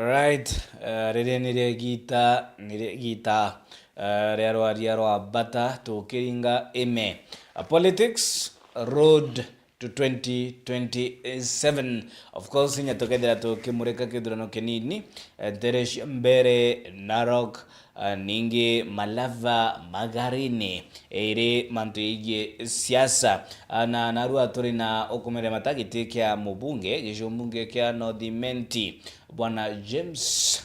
Alright, rĩrĩa nĩrĩ gita rĩarwa bata tukiringa ime politics road to 2027. Of course nyatokethera tukimurika kithurano kinini Teresh mbere Narok ningi Malava Magarini iri mantu igie siasa na narua turi na okumere matagiti kia mubunge gisho mbunge kia North IMENTI Bwana James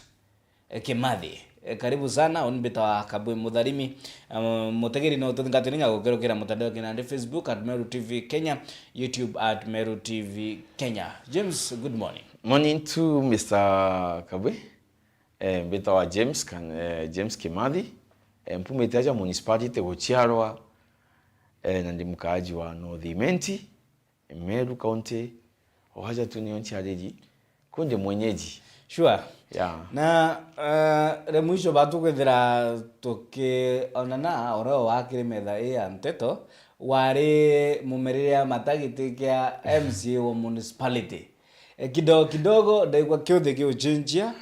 KIMATHI. Karibu sana onbeta wa KABWI MUTHARIMI mutegeri no tuthingatirinya gukerukira mutandao kinande Facebook @Meru TV Kenya, YouTube @Meru TV Kenya. James, good morning. Morning to Mr. KABWI. Beta wa James KIMATHI. Mpumetaja municipality gochiarwa na ndi mkaaji wa North IMENTI Meru County ohaja tunionchi aliji kunde mwenyeji. Sure. Yeah. Na remuisho batu kwethira toke onana oro wakire metha ya nteto wari mumereria matagiti kia MCA wa municipality. Kidogo ndaigwa kiothe kiuchinjia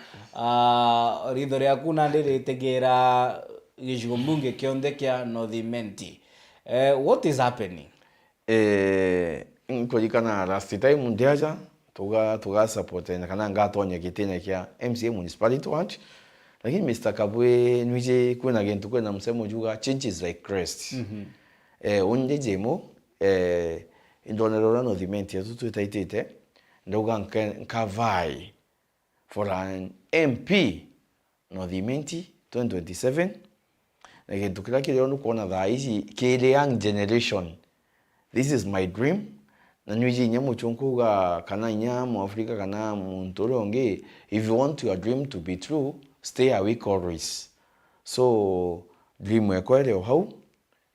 ritho riaku na ndiritegera gishigo mbunge kionde kia North IMENTI. What is happening? Nkolikana last time ndiaja tuga support na kana ngatonye kitene kia MCA municipality want, lakini Mr. KABWI nwije kuna gentu kwena msemo juga changes like crest. Unde jemo indonero North IMENTI tutu taitete ndoga nkavai for an MP North IMENTI 2027 na gentu kila kile onu kuona dha hizi kile young generation. This is my dream. Na nwiji nyamo chonkuga kana nyamo Afrika kana muntoronge, if you want your dream to be true, stay awake always. So dream yekwere ohau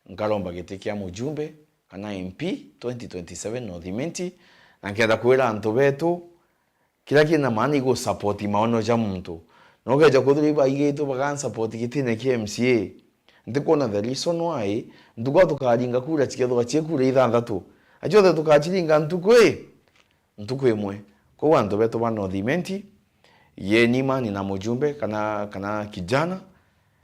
nkalomba getekia mujumbe kana MP 2027 North IMENTI na kenda kuira anto betu kila kina mani go support maono ja muntu nogeja kudriba igeto bagan support kitine ki MCA ndikona the reason why ndugo tukaringa kura chikedo gachekura ithandatu ajothe tukachiringa ntuku imwe kwa wanto beto ba North IMENTI ye nima ni na mujumbe kana kijana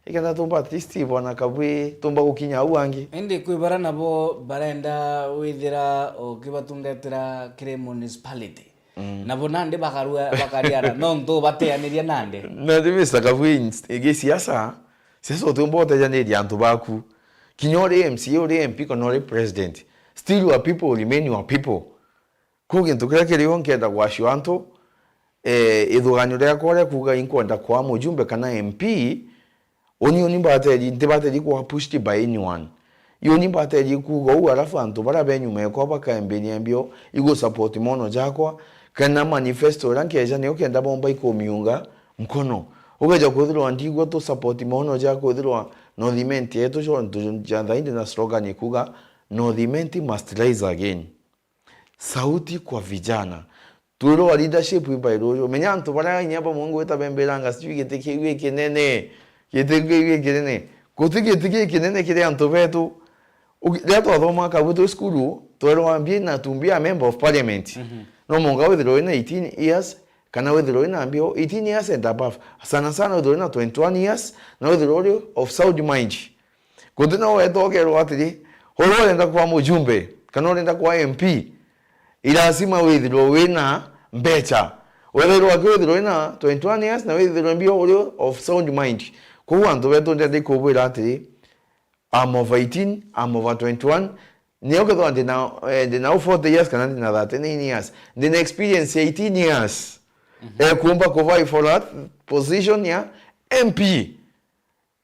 ikenda tumba artisti Bwana KABWI tumba gukinya uangi indi kwibara nabo barenda withira okibatungetera kire municipality nabo nande bakariara nonto bateaniria nande na Mr. KABWI ege siasa seso tumbo tejaneri antu baku kinyore MCA ore MP konore president. Still your people remain your people. Kugi ntukira kiri onkenda gwashyo anto idhuganyo rya kore kuga inkonda kwa mujumbe kana MP oni bateri ntibateri kwa pushed by anyone. Yoni bateri kuga u arafu anto barabenyu meko bakambeni ambio igo support mono jakwa kana manifesto rankeja ne okenda bomba ikomiunga mkono. Ugeja kuthirwa ndigwo to support mono jakwa thirwa North IMENTI eto jo njanda indi na slogan kuga North IMENTI must rise again. Sauti kwa vijana. Tulo wa leadership ibairo. Menya antu bara nyapa mungu weta bembelanga sijui getekiwe kinene. Getekiwe kinene. Kutiki kinene kile antu betu. Leto adoma kabuto skulu. Tuelo ambie na tumbia member of parliament. No munga wethiro ina 18 years. Kana wethiro ina ambio 18 years and above. Sana wethiro ina 21 years. Na wethiro of sound mind. Kutina weto okero atiri. Holo lenda kwa mujumbe, kano lenda kwa MP, ilazima withiro wina mbecha. Wethiro withiro wina 21 years na withiro mbio of sound mind. Kwa wanto beto ndende kubwira atiri, I'm over 18, I'm over 21. Niyoke to andi now 40 years kana na 39 years. The experience 18 years. Kumba kovai for that position ya MP.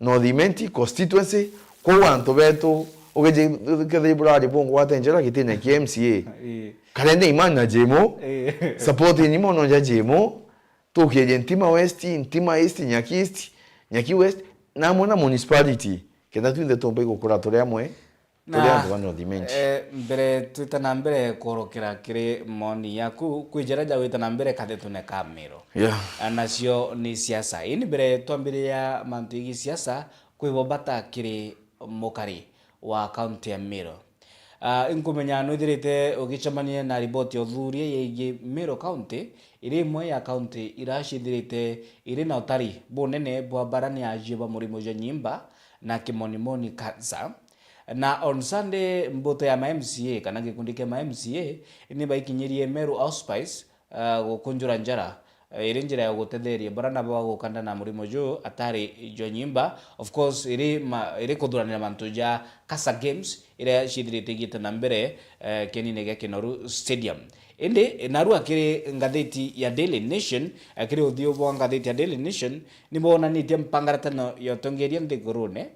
North IMENTI constituency kwa wanto beto ogeje kadibura ripongo watenjera kitine ki MCA kalende imana jemo support ni mono ja jemo to keje ntima west ntima east nyaki west na mona municipality kenda twinde tombe gukura tore amwe tore andu bano dimension mbere twitana mbere korokera kire moni yaku kwijera ja witana mbere kadetune kamero anacio ni siasa ini mbere twambiria mantu igi siasa kwibobata kire mokari wa county ya Meru. Inkumenya no dirite ogichamania na ripoti othurie yegi Meru County ire imwe ya county irashithirite ire na utari bunene bwa barani ajiba murimo jo nyimba na kimonimoni cancer. Na on Sunday mboto ya MCA kana gikundi kia MCA ni baikinyirie Meru Auspice gukunjura njara iri njira ya gutetheria barana bwa gukanda na murimo jo atari jo nyimba. Of course iri kudhuranira mantu ja Kasa Games ire shithirite gite na mbere kenine gya Kinoru Stadium. Indi naru akiri ngatheti ya Daily Nation akiri uthio bwa ngatheti ya Daily Nation ni bonanitie mpangaratano yotongeria nthigurune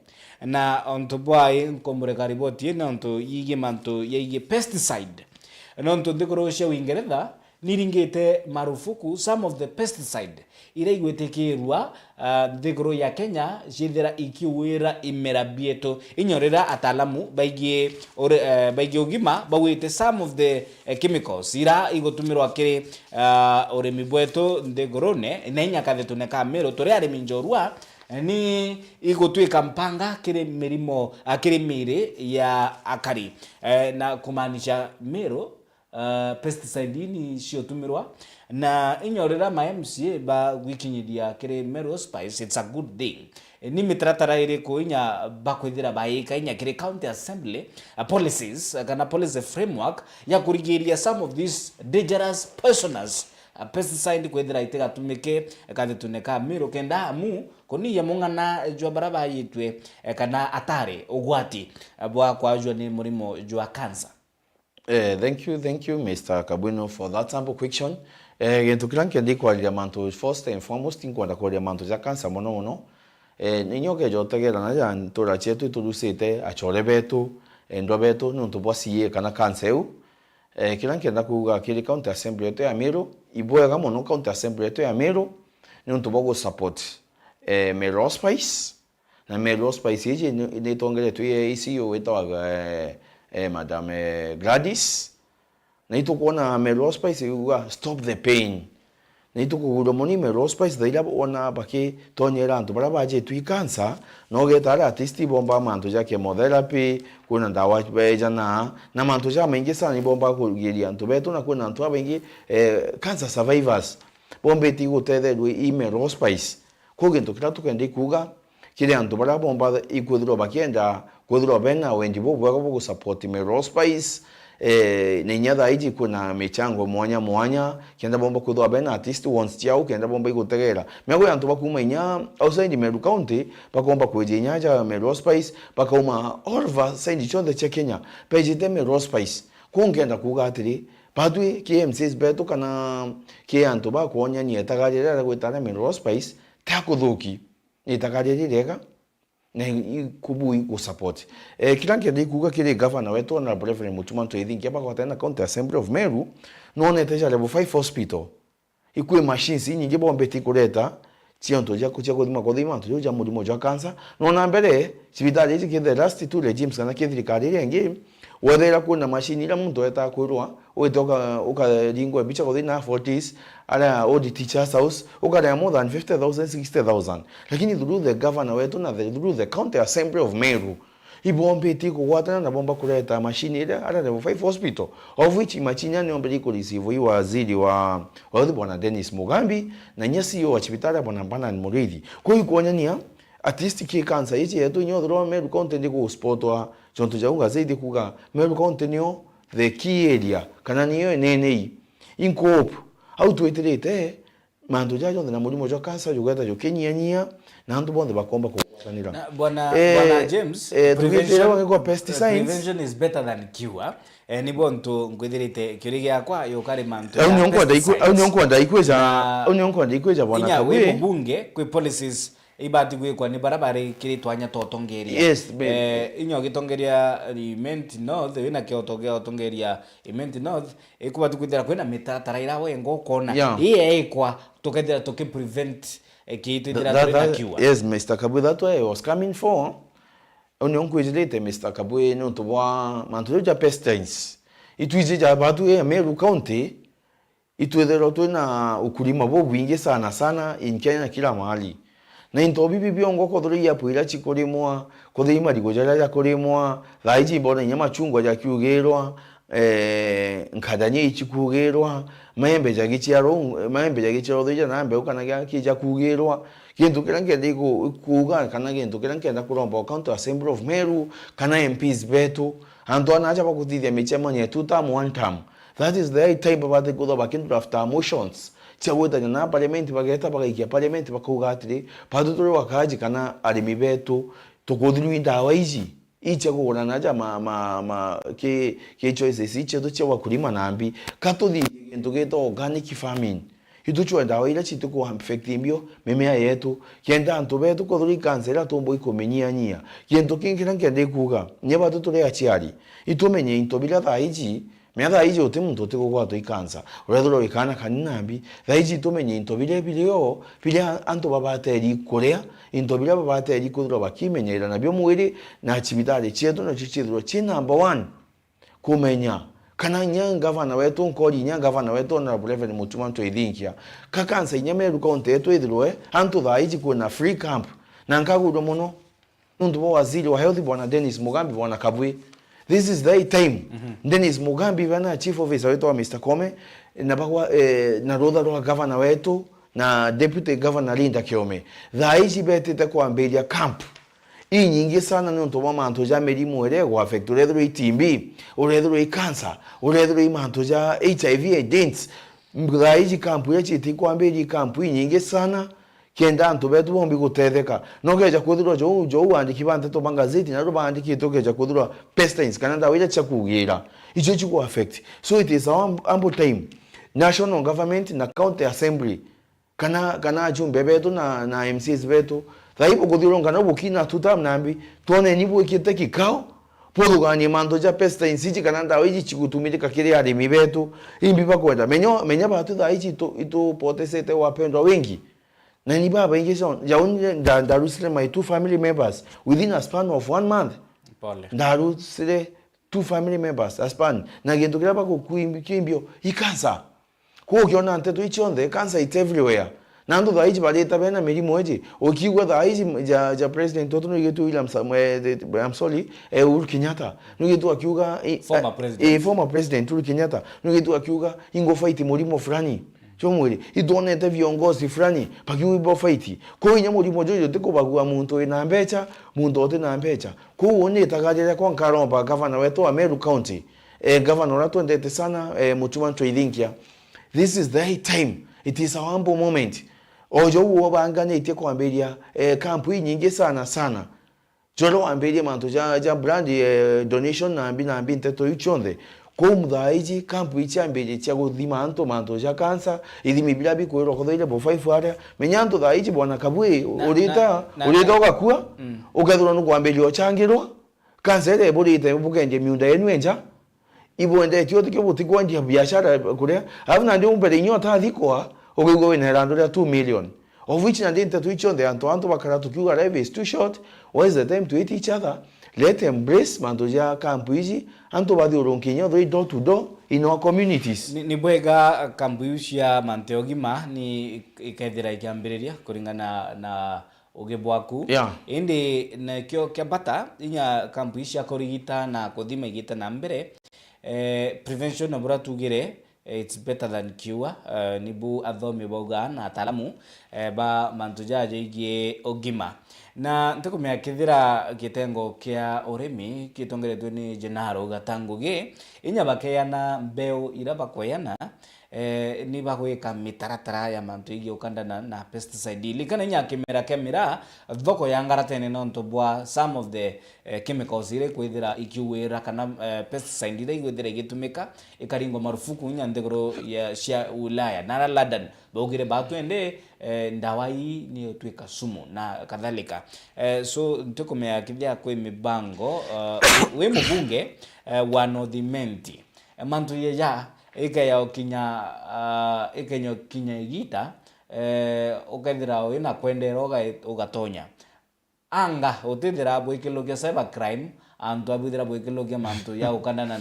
na onto bwai nkomureka riboti na onto yige manto yige pesticide na onto nthiguru cia Uingeretha niringite marufuku some of the pesticide ire igwetekirwa nthiguru ya Kenya cithira ikiwira imera bieto inyorera atalamu baigie ugima bawite some of the chemicals ira igotumirwa kiri urimi bwetu nthigurune na inyakathetune ka Meru turi arimi njorua ni igotwika mpanga kiri mirimo kiri mire ya akari na kumaanisha Meru pesticide ni siotumirwa na inyorera ma MCA ba wikinyidia kiri Meru Spice. It's a good thing. Ni mitratara ire ko inya bakwithira baika inya kiri county assembly policies kana policy framework ya kurigiria some of these dangerous poisonous pesticide kwithira itega tumike kandi tuneka Meru kenda amu koni ya mungana jwa baraba yitwe kana atare ugwati bwa kwajwa ni murimo jwa cancer. Thank you, Mr. KABWI, for that sample question. Gento kiranke ndi kwa manto first and foremost inkwenda kwa manto za cancer mono. Ninyo ke jotegera na ya ntora chetu tudusite achore betu endo betu ntubo siye kana cancer. Kiranke ndakuga kiri county assembly yetu ya Meru iboya mono county assembly yetu ya Meru ntubo go support Meru Auspice na Meru Auspice ije ni tongere tu ye CEO wetaga Madam Gladys na itukuona Meru Auspice yuga stop the pain na itukugudo moni Meru Auspice daila ona baki tonyera antu baraba je tu cancer no getara artisti bomba mantu ja chemotherapy kuna dawa beja na mantu ja mengi sana ni bomba kugiria antu betu na kuna antu abengi cancer survivors bombe ti gutede lui Meru Auspice kugento kiratu kende kuga kile antu baraba bomba ikudro bakienda kudro bena wendi bobo support Meru Auspice ninyada iji kuna michango mwanya kenda bomba kudwa bena artist wants chao kenda bomba igutegera mego yantu bakumenya outside Meru County bakomba kwejenyaja Meru Auspice bakoma orva sendi chonde cha Kenya page de Meru Auspice kungenda kugatiri badwi KMCs beto kana ke yantu bakonya ni etagajerera gwetana Meru Auspice takudhuki itagajererega na kubui ku support kiranke ndi kuga kile governor wetu na Reverend Mutumanto idhinki hapa kwa tena county assembly of Meru no neteja level 5 hospital ikue machines nyingi bombe tikuleta tionto ja kucha kodima nto ja mudimo ja cancer no na mbere sibitali hizi kende last two regimes kana kithirikari rengi wethera kuna machine ira muntu eta kwirwa wetoka ukaringwa bicha kodina 40s ala audit teachers house ukada more than 50,000 60,000 lakini through the governor wetu na through the county assembly of Meru ibombe tiko kwatana na bomba kuleta machine ile ala level 5 hospital of which machine ni ombe liko receive wa waziri wa bwana Dennis Mugambi na nyasi yo wa hospitali bwana Mbana Murithi kwa hiyo kuonyania at least ki cancer hichi yetu nyodro Meru County ndiko spotwa chonto jaunga zaidi kuga Meru County nyo the key area kana niyo nene incope au tueterete mandu jajo na mulimo jo cancer jugata jo kenyania na antu bonde bakomba kukanira bwana James prevention is better than cure ni bonto ngwithirite kirigia kwa yokari mantu au ndaikweja bwana KABWI bunge kwe policies ibati gwikwa ni barabara kiri twanya totongeria yes inyo gitongeria IMENTI North wina kiotogea otongeria IMENTI North ikubati kwithira kwina mitatara ira wengo kona ikwa tukethira tuki prevent kiitira turi na kiwa. Yes Mr. KABWI, that way I was coming for onyo kwizilete Mr. KABWI no tobwa mantu ja pestilence itwizija batu Meru County itwethera twina ukulima bo bwingi sana in Kenya kila mahali na into bibi biongo kodori ya puira chikorimwa kodima digo jara ya korimwa laiji bona nyama chungwa ya kiugerwa nkadanye ichikugerwa maembe jagicharo doja nambe ukana kija kugerwa kintu kirange kuga kana kintu kirange kuromba county assembly of Meru kana MPs betu anto anacha bakutithia michema nye 2 term 1 term. That is the time babate kudo bakindu after motions chaweta na parliament bageta bagaikia parliament bakugatire padutore wakaji kana arimi betu tukudhiru ndawa ici icha kugura naja ke choices icha tucha wakulima nambi katuthi kintu geto organic farming ituchwa ndawa ila chitu ku affect imbio mimea yetu kenda antu betu kuthuri kansera tumbo ikomenyia nyia kintu kinkira ngende kuga nyeba tutule achiari itumenye intobira thaiji Miatha iji muntu tikugwa to ikansa urethuro ikana kaninambi thaiji tumenye intobire bilio bilia anto babateri korea intobira babateri kudro bakimenyera nabyo mwiri na chibitari chetu no chichidro chi number 1 kumenya kana governor wetu nkori governor wetu na Reverend Mutumanto idinkia kakansa Meru County etu idroe anto thaiji kuna free camp na nkagudo muno nundu waziri wa health bwana Dennis Mugambi bwana KABWI. This is the time. Dennis Mugambi bana chief officer wetu wa Mr. Kome na bakwa na roda ro governor wetu na deputy governor Linda Kiome. Thaici betete kwambiria camp. Nyingi sana ni ntoma manto ja merimu ere wa affect urethro itimbi, urethro cancer, urethro manto ja HIV AIDS. Thaici camp ya chiti kwambiria camp nyingi sana. Kenda antu betu bombi gutetheka no geja kuthirwa jo andiki bante to magazeti na rubandiki to geja kuthirwa pestilence kana ndawa ira cha kugira icho chiku affect. So it is our ample time national government na county assembly kana jumbe betu na MCs betu thaipo kuthirwa na bukina tutam nambi tuone nibu ikite kikao podugani mando ja pestilence ichi kana ndawa ichi chikutumika kile arimi betu imbi bakwenda menya batu thaichi itu potesete wapendwa wengi. Na ni baba ingesha yauni ndarusile my 2 family members within a span of 1 month. Pole. Ndarusile 2 family members a span na gendo kiraba ko kuimbio ikansa. Ko ukiona nteto ichonde cancer it everywhere. Nando thaichi baleta bena milimo eje okigwa thaichi ja president toto no yetu William Samuel I'm sorry Uhuru Kenyatta no yetu akiuga former president Uhuru Kenyatta no yetu akiuga ingo fight mulimo fulani. Chomwiri idonete viongozi fulani pakiwibo fight ko inyamuri mojojo tiko bagua muntu ina mbecha muntu ote na mbecha ko woni tagajere kwa nkaromba governor wetu wa Meru County governor ratu ndete sana Mutumanto idinkia. This is the time, it is a humble moment ojo uo bangane ite kwamberia kampu nyingi sana jolo amberia manto ja brand donation na ambi nteto ichonde como daí campo ichi ambeje chago dimanto manto ja kansa idimi bilabi ko ro khodoile bo fai fuara menyanto daí bwana KABWI urita okakua ukadura no kwambeje ochangirwa kansa ile burite bukenje miunda yenu enja ibonde tiote ke buti kwandi biashara kule havuna ndio umpere nyota thikoa okigwa wenerando ya 2 million of which na dinte tuichonde anto bakaratu kiwa life is too short. What is the time to eat each other? Let embrace mantoja kampu hizi anto badi uronkinya they door to door in our communities. Ni bwega kampu ya manteogima ni ikaithira ikiambiriria kuringana na ugebwaku indi na kyo kyabata inya kampu ya korigita na kuthima igita na mbere prevention obura tugire it's better than cure. Nibu athomi bauga na atalamu ba mantuja jige ogima na ntakumya kithira kitengo kia urimi kitongeretwe ni Jenaro Gatangugi inya bakeana mbeu ira bakoyana ni bagwika mitaratara ya mantu igi ukandana na pesticide likana nya kemera thoko yangaratene nonto bwa some of the chemicals ire kwithira ikiwira kana pesticide ire igwithira igitumika ikaringo marufuku nya ndegoro ya cia Ulaya na London bogire batwende ndawa hii ni twika sumu na kadhalika. So ntukomea kithia kwe mibango we mubunge wa IMENTI mantu ya ikaya okinya ikenyo kinya igita ukethira wina kwendera ugatonya anga utithira bwikilo kia cyber crime antu abudira bwekelokia mantu ya ukandana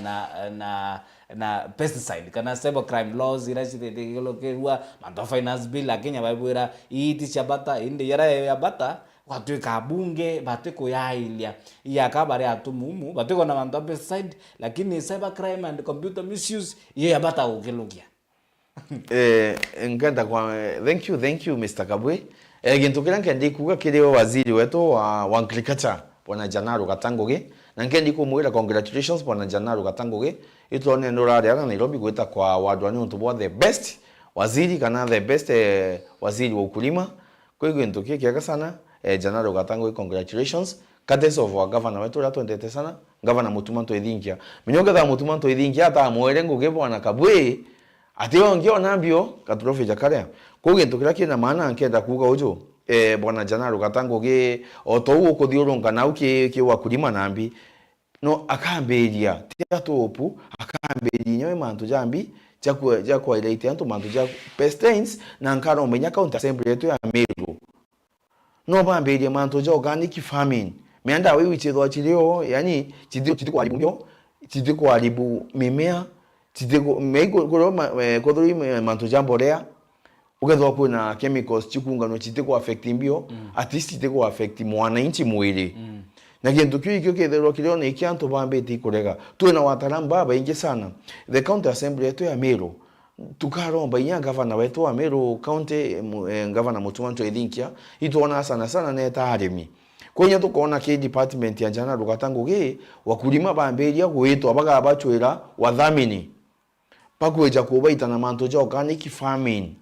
na pesticide kana cybercrime laws irachitetekelokerwa mantu finance bill akenya babwira iti chabata inde yara ya bata watweka bunge bateko yailia yakabare atumumu bateko na mantu pesticide lakini cybercrime and computer misuse ya bata ukelokia. Ngenda kwa thank you Mr. KABWI. Gintu kira nkendi kuga kiri waziri wetu wa agriculture bwana Janaro Gatangoge na nkendi kumwira congratulations bwana Janaro Gatangoge itone ndora ya Nairobi gwita kwa wadwani untu the best waziri kana the best waziri wa ukulima kwa gintu kiaka sana Janaro Gatangoge congratulations courtesy of our governor wetu rato ndete sana governor Mutumanto Idhingia minyoga da Mutumanto Idhingia ata mwere nguge bwana KABWI atio ngio nambio katrofe jakarea kuge ntokira kina maana nkenda kuga ujo bwana Janaro Gatangoge otowo kuthiurunga na uki wakulima nambi no akamberia tiatopu akamberia nyoe mantu jambi jakwa ile itianto mantu ja pestens na nkaro menya county assembly yetu ya Meru no bamberia mantu ja organic farming meanda wewe chidho chilio yani chidiko alibu chidiko alibu mimea chidiko mego kodori mantu jamborea ugethwa kuna chemicals chikunga no chiteko affect mbio at least chiteko affect mwananchi mwili na kintu kio kethero kiliona ikianto bambeti kurega tuena wataramba baingi sana the county assembly yetu ya Meru tukaromba inya governor wetu wa Meru county governor Mutumanto Idhingia ituona sana neta arimi kwenye tukoona ke department ya Janaro Gatangoge wakulima bamberia gwetwa baga bachwera wathamini pakweja kubaita na manto ja organic farming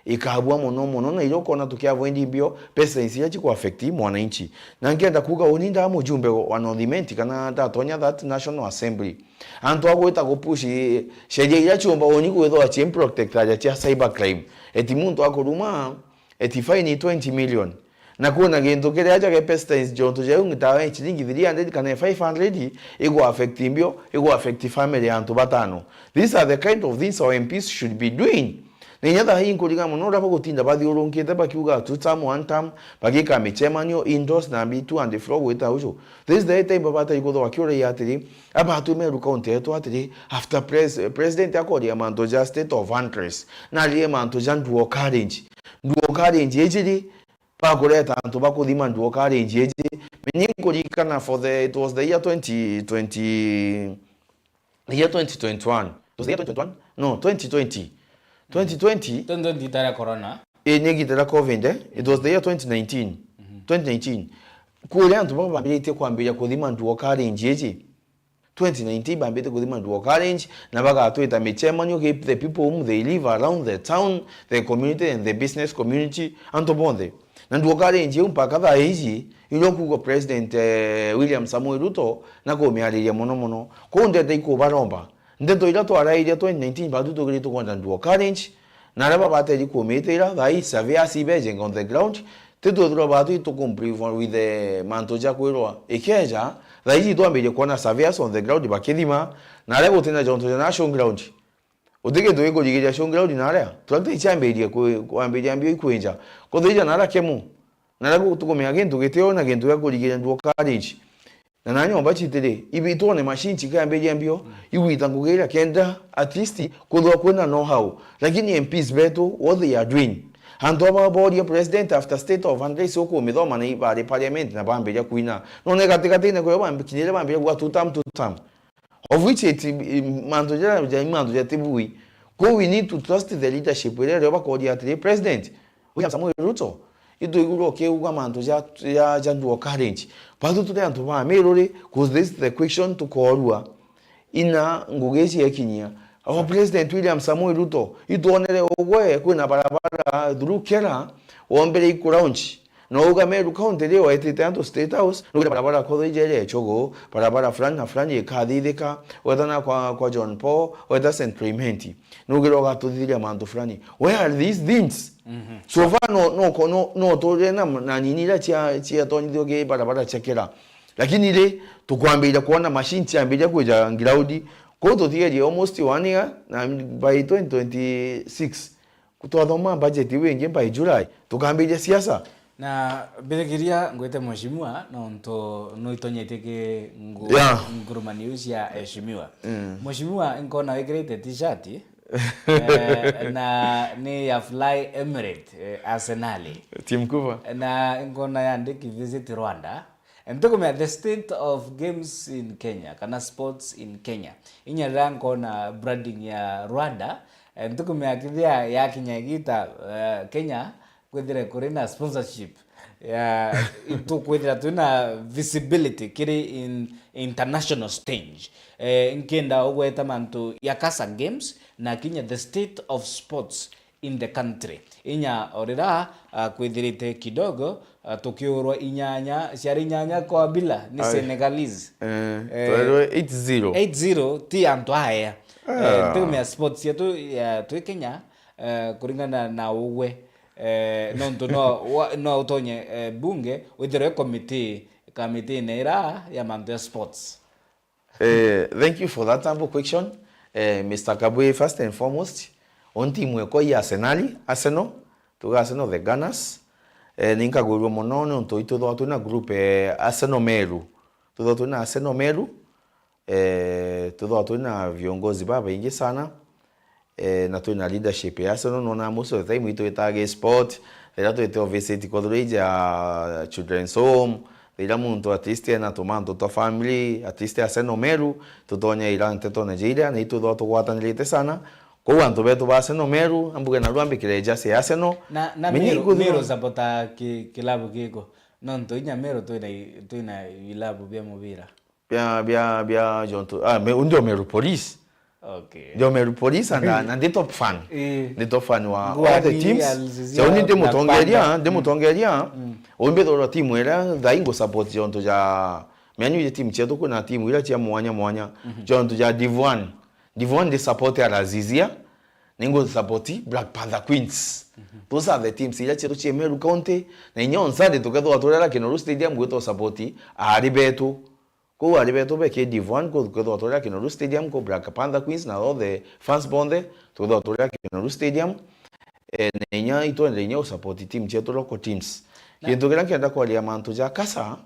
ikabwa mono na iloko na tukiavoindi mbio pesa insiachi ku affect mwananchi na ngenda kuga uninda mujumbe wa nodhimenti kana datonya that national assembly antu agweta kupushi sheje ya chumba oni kwetho a chim protector ya cyber crime eti muntu akoruma eti fine 20 million na kuna gento kile acha ke pesa jonto je ngitawe chilingi 300 kana 500 ego affect mbio ego affect family antu batano. These are the kind of things our MPs should be doing. Nenyada hii nkuliga monora pa kutinda bathi uronkete bakiuga two term one term bagika mechemanyo indoors na bitu and the floor weta ujo. This is the time babata ikodo wakiora yatiri aba Meru county yetu atiri after president yakodi amanto just state of interest na liye manto jandu orange ejiri pa kuleta anto bakodima ndu orange ejiri meninkulikana for the it was the year 2021 was the year 2021 no 2020 tara corona negitara covid it was the year 2019 kule antu baba bambite kwambia kudhima ndu orange eji 2019 bambite kudhima ndu orange na baga atuita mechema nyo keep the people whom they live around the town the community and the business community anto bonde na ndu orange mpaka dha eji ilokugo president William Samuel Ruto na ko mialiria mono ko ndete iko baromba ndento ila to ara ila 2019 baduto grito kwanda ndu orange na raba bateri ko metera dai savia sibeje on the ground teto dro batu to compris with the manto jakwero ekeja dai to ambele kona savia on the ground bakedima na rebo tena jonto na national ground odege do ego digeja national ground na area tuante ichambele ko ambele ambio ikwenja ko deja na ra kemu na rabo to komya gento geteo gento yako digeja ndu orange na nanyo bachitere ibitone machine chikambele ambio iwitangugera kenda at least kudwa kwena know how lakini MPs beto what they are doing and over body president after state of unrest soko midoma na ibare parliament na bambele kuina no negative ne ko bambele bambele kwa two term of which it mando ja tibui go we need to trust the leadership we re ba ko dia president William Samuel Ruto ido iguro ke ugwa manto ya jandu orange patu to yanto ba merore cause this is the question to call ina ngugezi yakinya our president William Samuel Ruto idonere ogwe kuna barabara durukera ombere ikuraunchi no uga Meru county leo etitanto state house no barabara ko ijele chogo barabara fulani kadideka wedana kwa John Paul weda St. Clement no giroga to dilia manto fulani where are these things so far no to na nini la chia to ndoge barabara chekera lakini ile tukwambia kuona machine chiambia kuja ground ko to tie almost 1 year na by 2026 kutoa doma budget wengi by July tukambia siasa Na biregiria ngwete mheshimiwa no itonyete ke ngurumani usia heshimiwa. Mheshimiwa nkona wekirete t-shirt na ni ya Fly Emirates Arsenal. Team kubwa. Na nkona yandiki visit Rwanda. Ntukumea the state of games in Kenya, kana sports in Kenya. Inya ranko na branding ya Rwanda. Ntukumea kithia ya kinyagita Kenya kwethire kurina sponsorship ya itu kwethira tuna visibility kiri in international stage nkenda ogweta mantu ya kasa games na kinya the state of sports in the country inya orira kwethirite kidogo tukiurwa inyanya ciari inyanya kwa bila ni Senegalese 8-0 ti antu haya tume sports yetu ya tu Kenya kuringana na uwe nonto no utonye bunge withire committee nera ya mambo sports. Thank you for that ample question. Mr. KABWI, first and foremost, on team we ko ya Arsenal, to Arsenal the Gunners. Ninka guru monono to ito do na group Arsenal Meru. To do na Arsenal Meru. To do na viongozi baba ingi sana. Na tuna leadership ya Arsenal no na most of the time ito itage sport. Ila to ito visit college ya children's home. Ila muntu artiste na tomando to family artiste Arsenal Meru. To tonya ila nteto Nigeria na ito do to watanilite sana. Kwa wantu betu ba Arsenal Meru ambuge na ruambi kireja se Arsenal na Meru zapota kilabu kiko nonto inya Meru tuina ilabu bya mubira bya jonto ndio Meru Police. Okay. Ndio Meru Police and the top fan. The top fan wa all the teams. So ni demo tongeria ombe do timu era daingo support jonto ja menyu ya timu chetu kuna timu ila chia mwanya jonto ja Div1 the support ya Razizia ningo support Black Panther Queens. Those are the teams ila chetu che Meru County na inyo nsade tokedo atorera Kinoru Stadium gweto support aribetu ko aribetu be ke Div1 ko tokedo atorera Kinoru Stadium ko Black Panther Queens na all the fans bonde tokedo atorera Kinoru Stadium na inya ito ndenyo support team chetu local teams. Kintu kira kienda kwa lia mantu ja kasa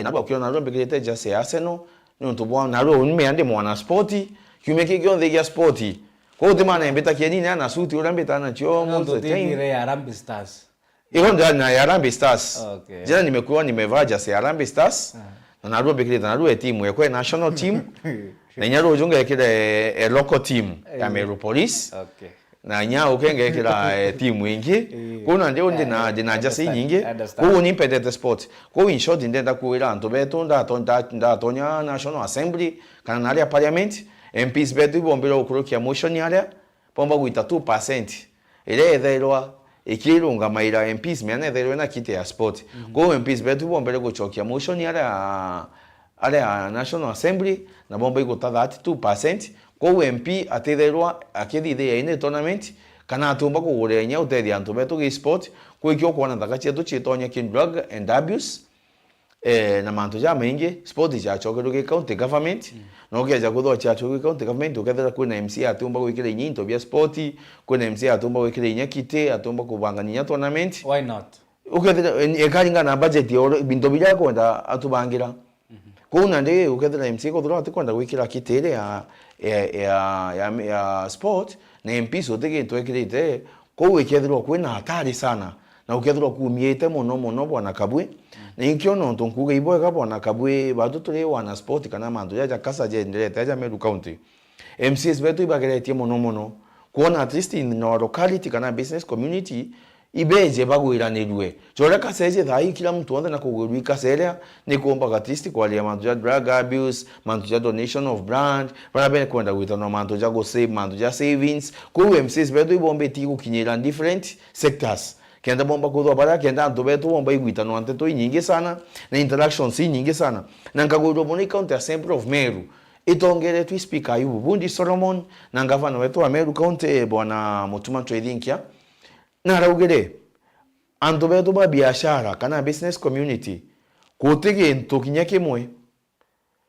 na ba kiona rombe kirete ja se Arsenal nto bwa na ro nime ande mwana sporti kumeke gionde ya sporti ko te mana mbeta kieni na suti urambeta na chomo nto tigire ya Harambee Stars ihonda na ya Harambee Stars. Okay. Jana nimekuwa nimevaa ja se Harambee Stars na ro bekireta na ro team ya national team na nyaro jonga kile local team ya Meru Police. Okay. Na nya ukenge kila timu ingi kuna ndio ndina jasi nyingi ko ni pedete sport ko in short ndenda kuira nto beto nda tonya national assembly kana na ya parliament MPs beto bombero ukurokia motion yale pomba kuita 2% ile etherwa ikirunga maira MPs mena etherwa na kite ya sport ko MPs beto bombero kuchokia motion yale ale national assembly na bomba ikuta 2% ko MP atitherwa akithithe ya ine tournament kana atumba kugurenya utethia antu betu gi sport ko ikyo kwana ndaka chetu chitonya kin drug and abuse na mantu ja maingi sport ja chokero ge county government no ge ja kudo cha chokero county government ukethera kuna MC atumba gwikira nyinto bya sport kuna MC atumba gwikira nyakite atumba kubanganya tournament. Why not? Ukethera ekaringa na budget yo binto bijako kwenda atubangira kuna ndege ukethera MC ko thura atikwenda gwikira kitere ya sport na MP sote ke twekirite ko wekethirwa kwina hatari sana na ukethirwa kumiete muno bwana KABWI na inkyo no ntunkuga iboga bwana KABWI batu tule wana sport kana mandu ya kasa je ndirete ya Meru County MCs betu ibageretie muno kuona at least in our locality kana business community ibeje bagwiranirwe chora kaseje thai kila mtu anda na kugurika seria ni kuomba artist kwa lia mantu ya drug abuse mantu ya donation of brand para bene kwenda wita no mantu ya go save mantu ya savings ku MCs betu ibombe tiku kinyira different sectors kenda bomba kudo bara kenda ndo betu bomba igwita no ante to nyingi sana na interactions nyingi sana na ngaguro boni county assembly of Meru itongere tu speaker Ayubu Bundi Solomon na gavana wetu wa Meru County bwana Mutuma Trading kia na raugere antu betu ba biashara kana business community kutege ntokinya kimwe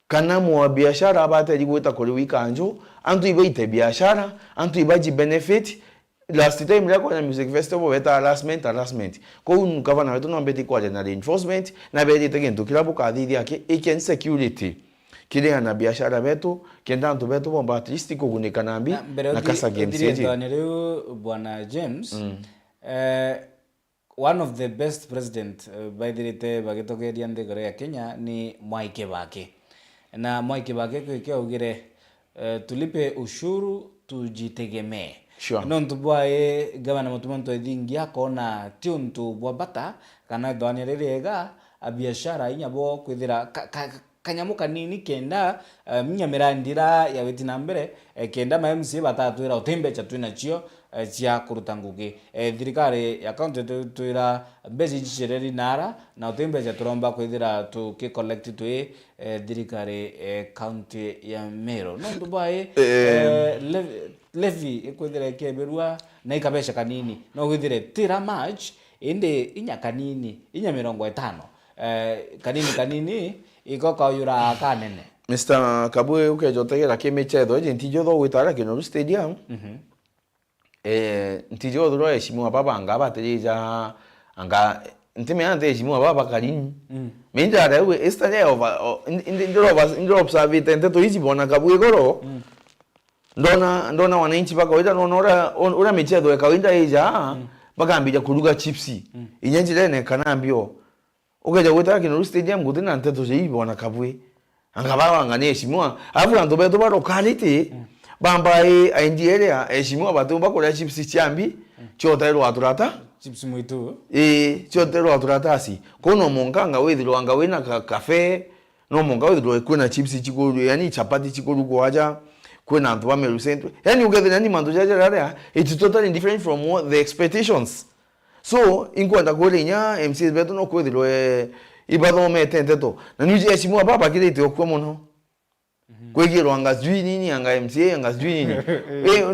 kana mwa biashara abate ligweta kuri wikanjo antu ibaite biashara antu ibaji benefit last time lako na music festival weta harassment ko un governor wetu no mbeti kwa na reinforcement na beti tegento kila buka dhidi yake iken security kile ana biashara betu kenda ntu betu bomba artisti kugunika nambi na kasa games yeji ndio bwana James one of the best president by the rete bagetokeria ndegore ya Kenya ni Mwai Kibaki na Mwai Kibaki kwa ugire tulipe ushuru tujitegemee. Sure. Non tu bwae gavana mutumanto edingia kona tiuntu bwa bata kana dwani rerega abiashara inyabo kwithira kanyamuka nini kenda mnyamirandira ya wetina mbere kenda ma MC batatwira utembe cha twina chio cia kuruta ngugi thirikari ya county twira mbezi chireri nara na utembe cha turomba kwithira tu ki collect tu thirikari county ya Meru non tu bwae levi ikwithire keberua na ikabesha kanini no gwithire tira match inde inya kanini inya 50 kanini ikoka yura kanene Mr. KABWI ukejotegera kimichedo ntijo tho gwitara Kinoru Stadium ntijo thuro eshimu baba ngaba terija anga ntime ante eshimu baba kalini minja rewe estane over indro observe tente to ichi bona KABWI goro ndona wananchi baka wita nonora ura michedo ya kawinda ija baka ambija kuruga chipsi inyenji lene kanambio ukeja gwitara Kinoru Stadium gutina nteto je ibona KABWI angaba ngane eshimwa afu ndo beto baro quality bamba aindielea eshimwa batu bakora chips chambi chotero aturata chips mwitu chotero aturatasi kono monganga withiro anga wina cafe no monga withiro kuna chips chikuru yani chapati chikuru kwaja kuna antu ba Meru Central yani ugethina ni mandu jaja rara it's totally different from what the expectations so inkwenda kurinya MCs beto no kwithiro ibado metente to na nije eshimwa baba kirete okwo muno kwegiro anga zwini anga MCA anga zwini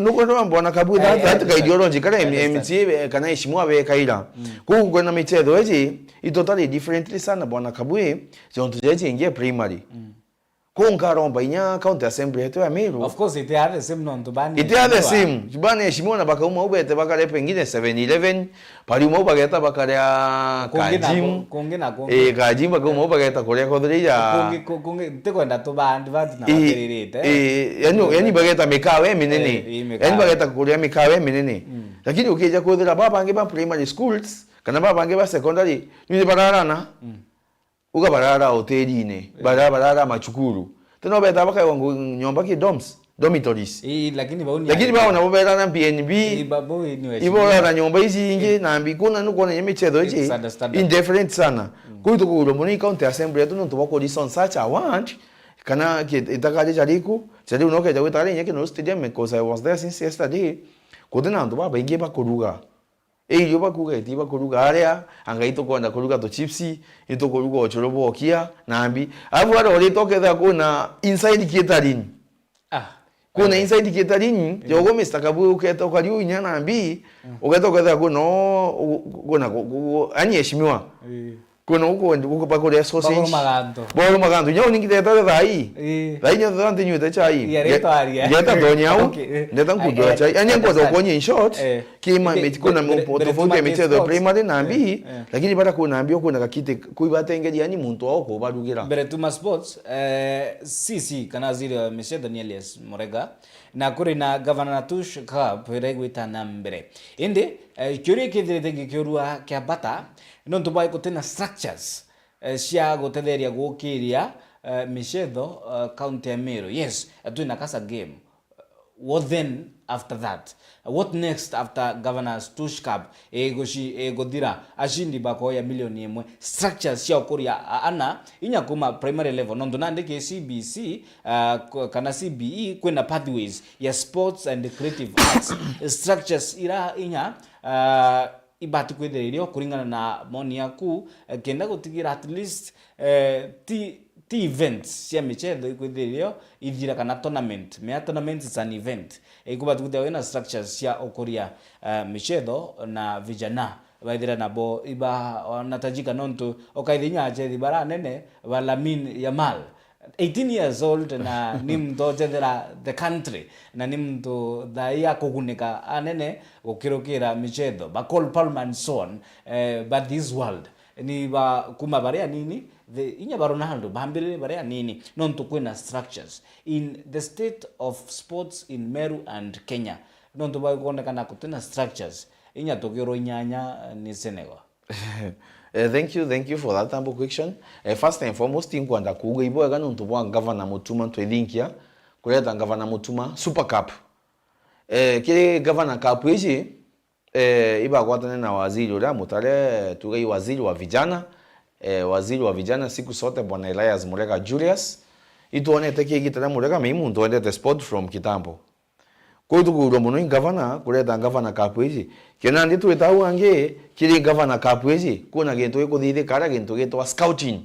nuko ndo mbona KABWI that ka ideology kala MCA kana eshimwa be kaira ko kwena michedo eji itotally differently sana bwana KABWI jonto jeje ingie primary ko nkaromba inya county assembly yetu ya Meru of course it are the same non to bani it are the same bani eshimwa na baka uma ubete bakale pengine 711 pali uma bageta bakale kajim kajim baka uma bageta korea kodrija kungi tekwenda to bandi vati na bateririte yani bageta mikawe minene yani bageta korea mikawe minene lakini ukija kodra baba ange ba primary schools kana baba ange ba secondary ni bararana uga barara hotelini barara machukuru teno beta baka wangu nyomba ki dormitories lakini baona bobera na PNB ibola na nyomba hizi inge na mbikuna nuko na michedo eje indifferent sana kuito kulo moni county assembly tu nto bako listen such a want kana ke itakaje jariku jadi unoke jawe tare nyeke no stadium because I was there since yesterday kodena ndo baba inge bakoruga iyo bakuga itiba kuruga area angaito kwenda kuruga to chipsi ito kuruga ochorobo okia nambi avu ara ole tokeza kuna inside catering kuna inside catering jogo Mr. KABWI uketa ukaliu inyana nambi uketokeza kuna ani eshimiwa kuna uko bakore sausage bolo magando nyo ningiteta dai nyo dante nyu chai yeta donyau ndeta nkudo chai ani nkozo konye in short kima kuna tofauti michezo primary nambi lakini bata kuna nambi kuna kakite kuibatengeri yani muntu wako badugira bere tuma sports sisi kana zile Mr. Danielius Morega na kuri na governor tush cup regwita nambere inde kyuri kidire gikurua kya bata non tubai kutena structures cia gutetheria gukiria mishetho county ya Meru yes atuna kasa game what then after that what next after governors tush cup godira ashindi bako ya milioni 1 structures cia kuria ana inya kuma primary level non donande ke CBC kana CBE kwenda pathways ya sports and creative arts structures ira inya ibati kwetheririo kuringana na moni yaku kenda gutigira at least ti events cia michetho kwetheririo ithira kana tournament tournament is an event ikubati kuthia wena structures cia okuria michetho na vijana baithira nabo iba natajika nonto okaithinya achethi bara nene balamin yamal 18 years old na ni mtu the country na ni mtu dhaia kugunika anene gukirukira michetho bakol palma and so on, but this world ni ba kuma baria nini the inya baronaldo bambire baria nini non to kwena structures in the state of sports in Meru and Kenya non to ba kuonekana kutena structures inya tokiro nyanya ni Senegal. Thank you for that ample question. First and foremost, in kwanda kuga ibo aga nuntu bwa governor Mutuma twethinkia kureta governor Mutuma Super Cup. Kile governor cup hizi iba kwatana na waziri ule mutale tugai waziri wa vijana siku sote bwana Elias Murega Julius ituone teke gitana Murega meimu ndoende the sport from kitambo. Kwa tukuro muno governor kureta governor cup hizi kena ndi twetahu ange kiri governor cup hizi kuna gento ikuthithia kara gento getwa scouting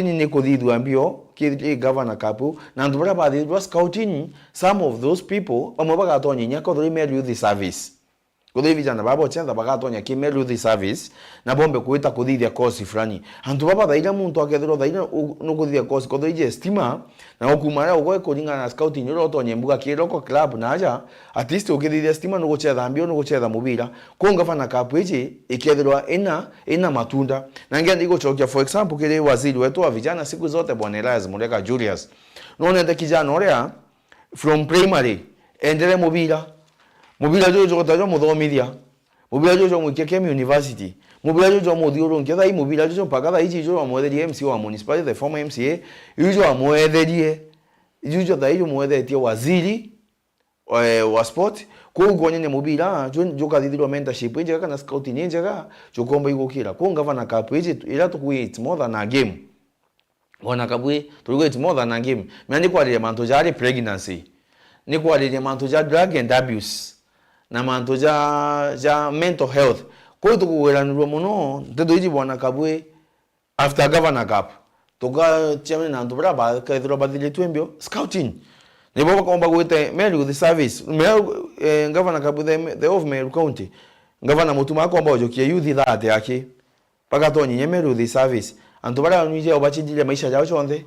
ni kuthithua mbio kiri governor cup na ndubara bathithwa scouting some of those people amwe bagatonyenya ko thori Meru youth service kuthi vijana babo chenza bagatonya ki Meru youth service na bombe kuita kuthithia course fulani antu baba thaira muntu akethiro thaira no kuthithia course ko thori estima na okumara ugoe kuringa na scouting ro tonye mbuga kiroko club na aja at least ukithithia stima no guchetha mbio no guchetha mubira ko ngavana cup iji ikethirwa ina matunda na ngendi gucokia for example kile waziri wetu wa vijana siku zote bwana Elias Murega Julius no nende kijana oria from primary endele mubira jojo kotajo muthomithia mubira jojo mwikeke university mubira jojo muthiuru nketha mubira jojo mpaka tha iji jojo amwetherie MC wa municipality the former MCA jojo amwetherie jojo tha iji mwethetie waziri wa sport kugonye mubira joka thithirwa mentorship njega kana scouting njega jokomba igukira ko ngavana cup iji ira tukui it's more than a game wana KABWI turugo it's more than a game mani kwalire manto jari pregnancy ni kwalire manto ja drug and abuse na manto ja mental health ko tukuweranirwa muno ntedo iji bwana KABWI after governor cup toga chairman na ndubra ba kaithiro bathile twembio scouting ni boba komba gwite Meru youth service Meru governor KABWI the of Meru county governor Mutuma komba ojokie youth that yake paka tonye Meru youth service antu bara nwije obachindile maisha yao chonde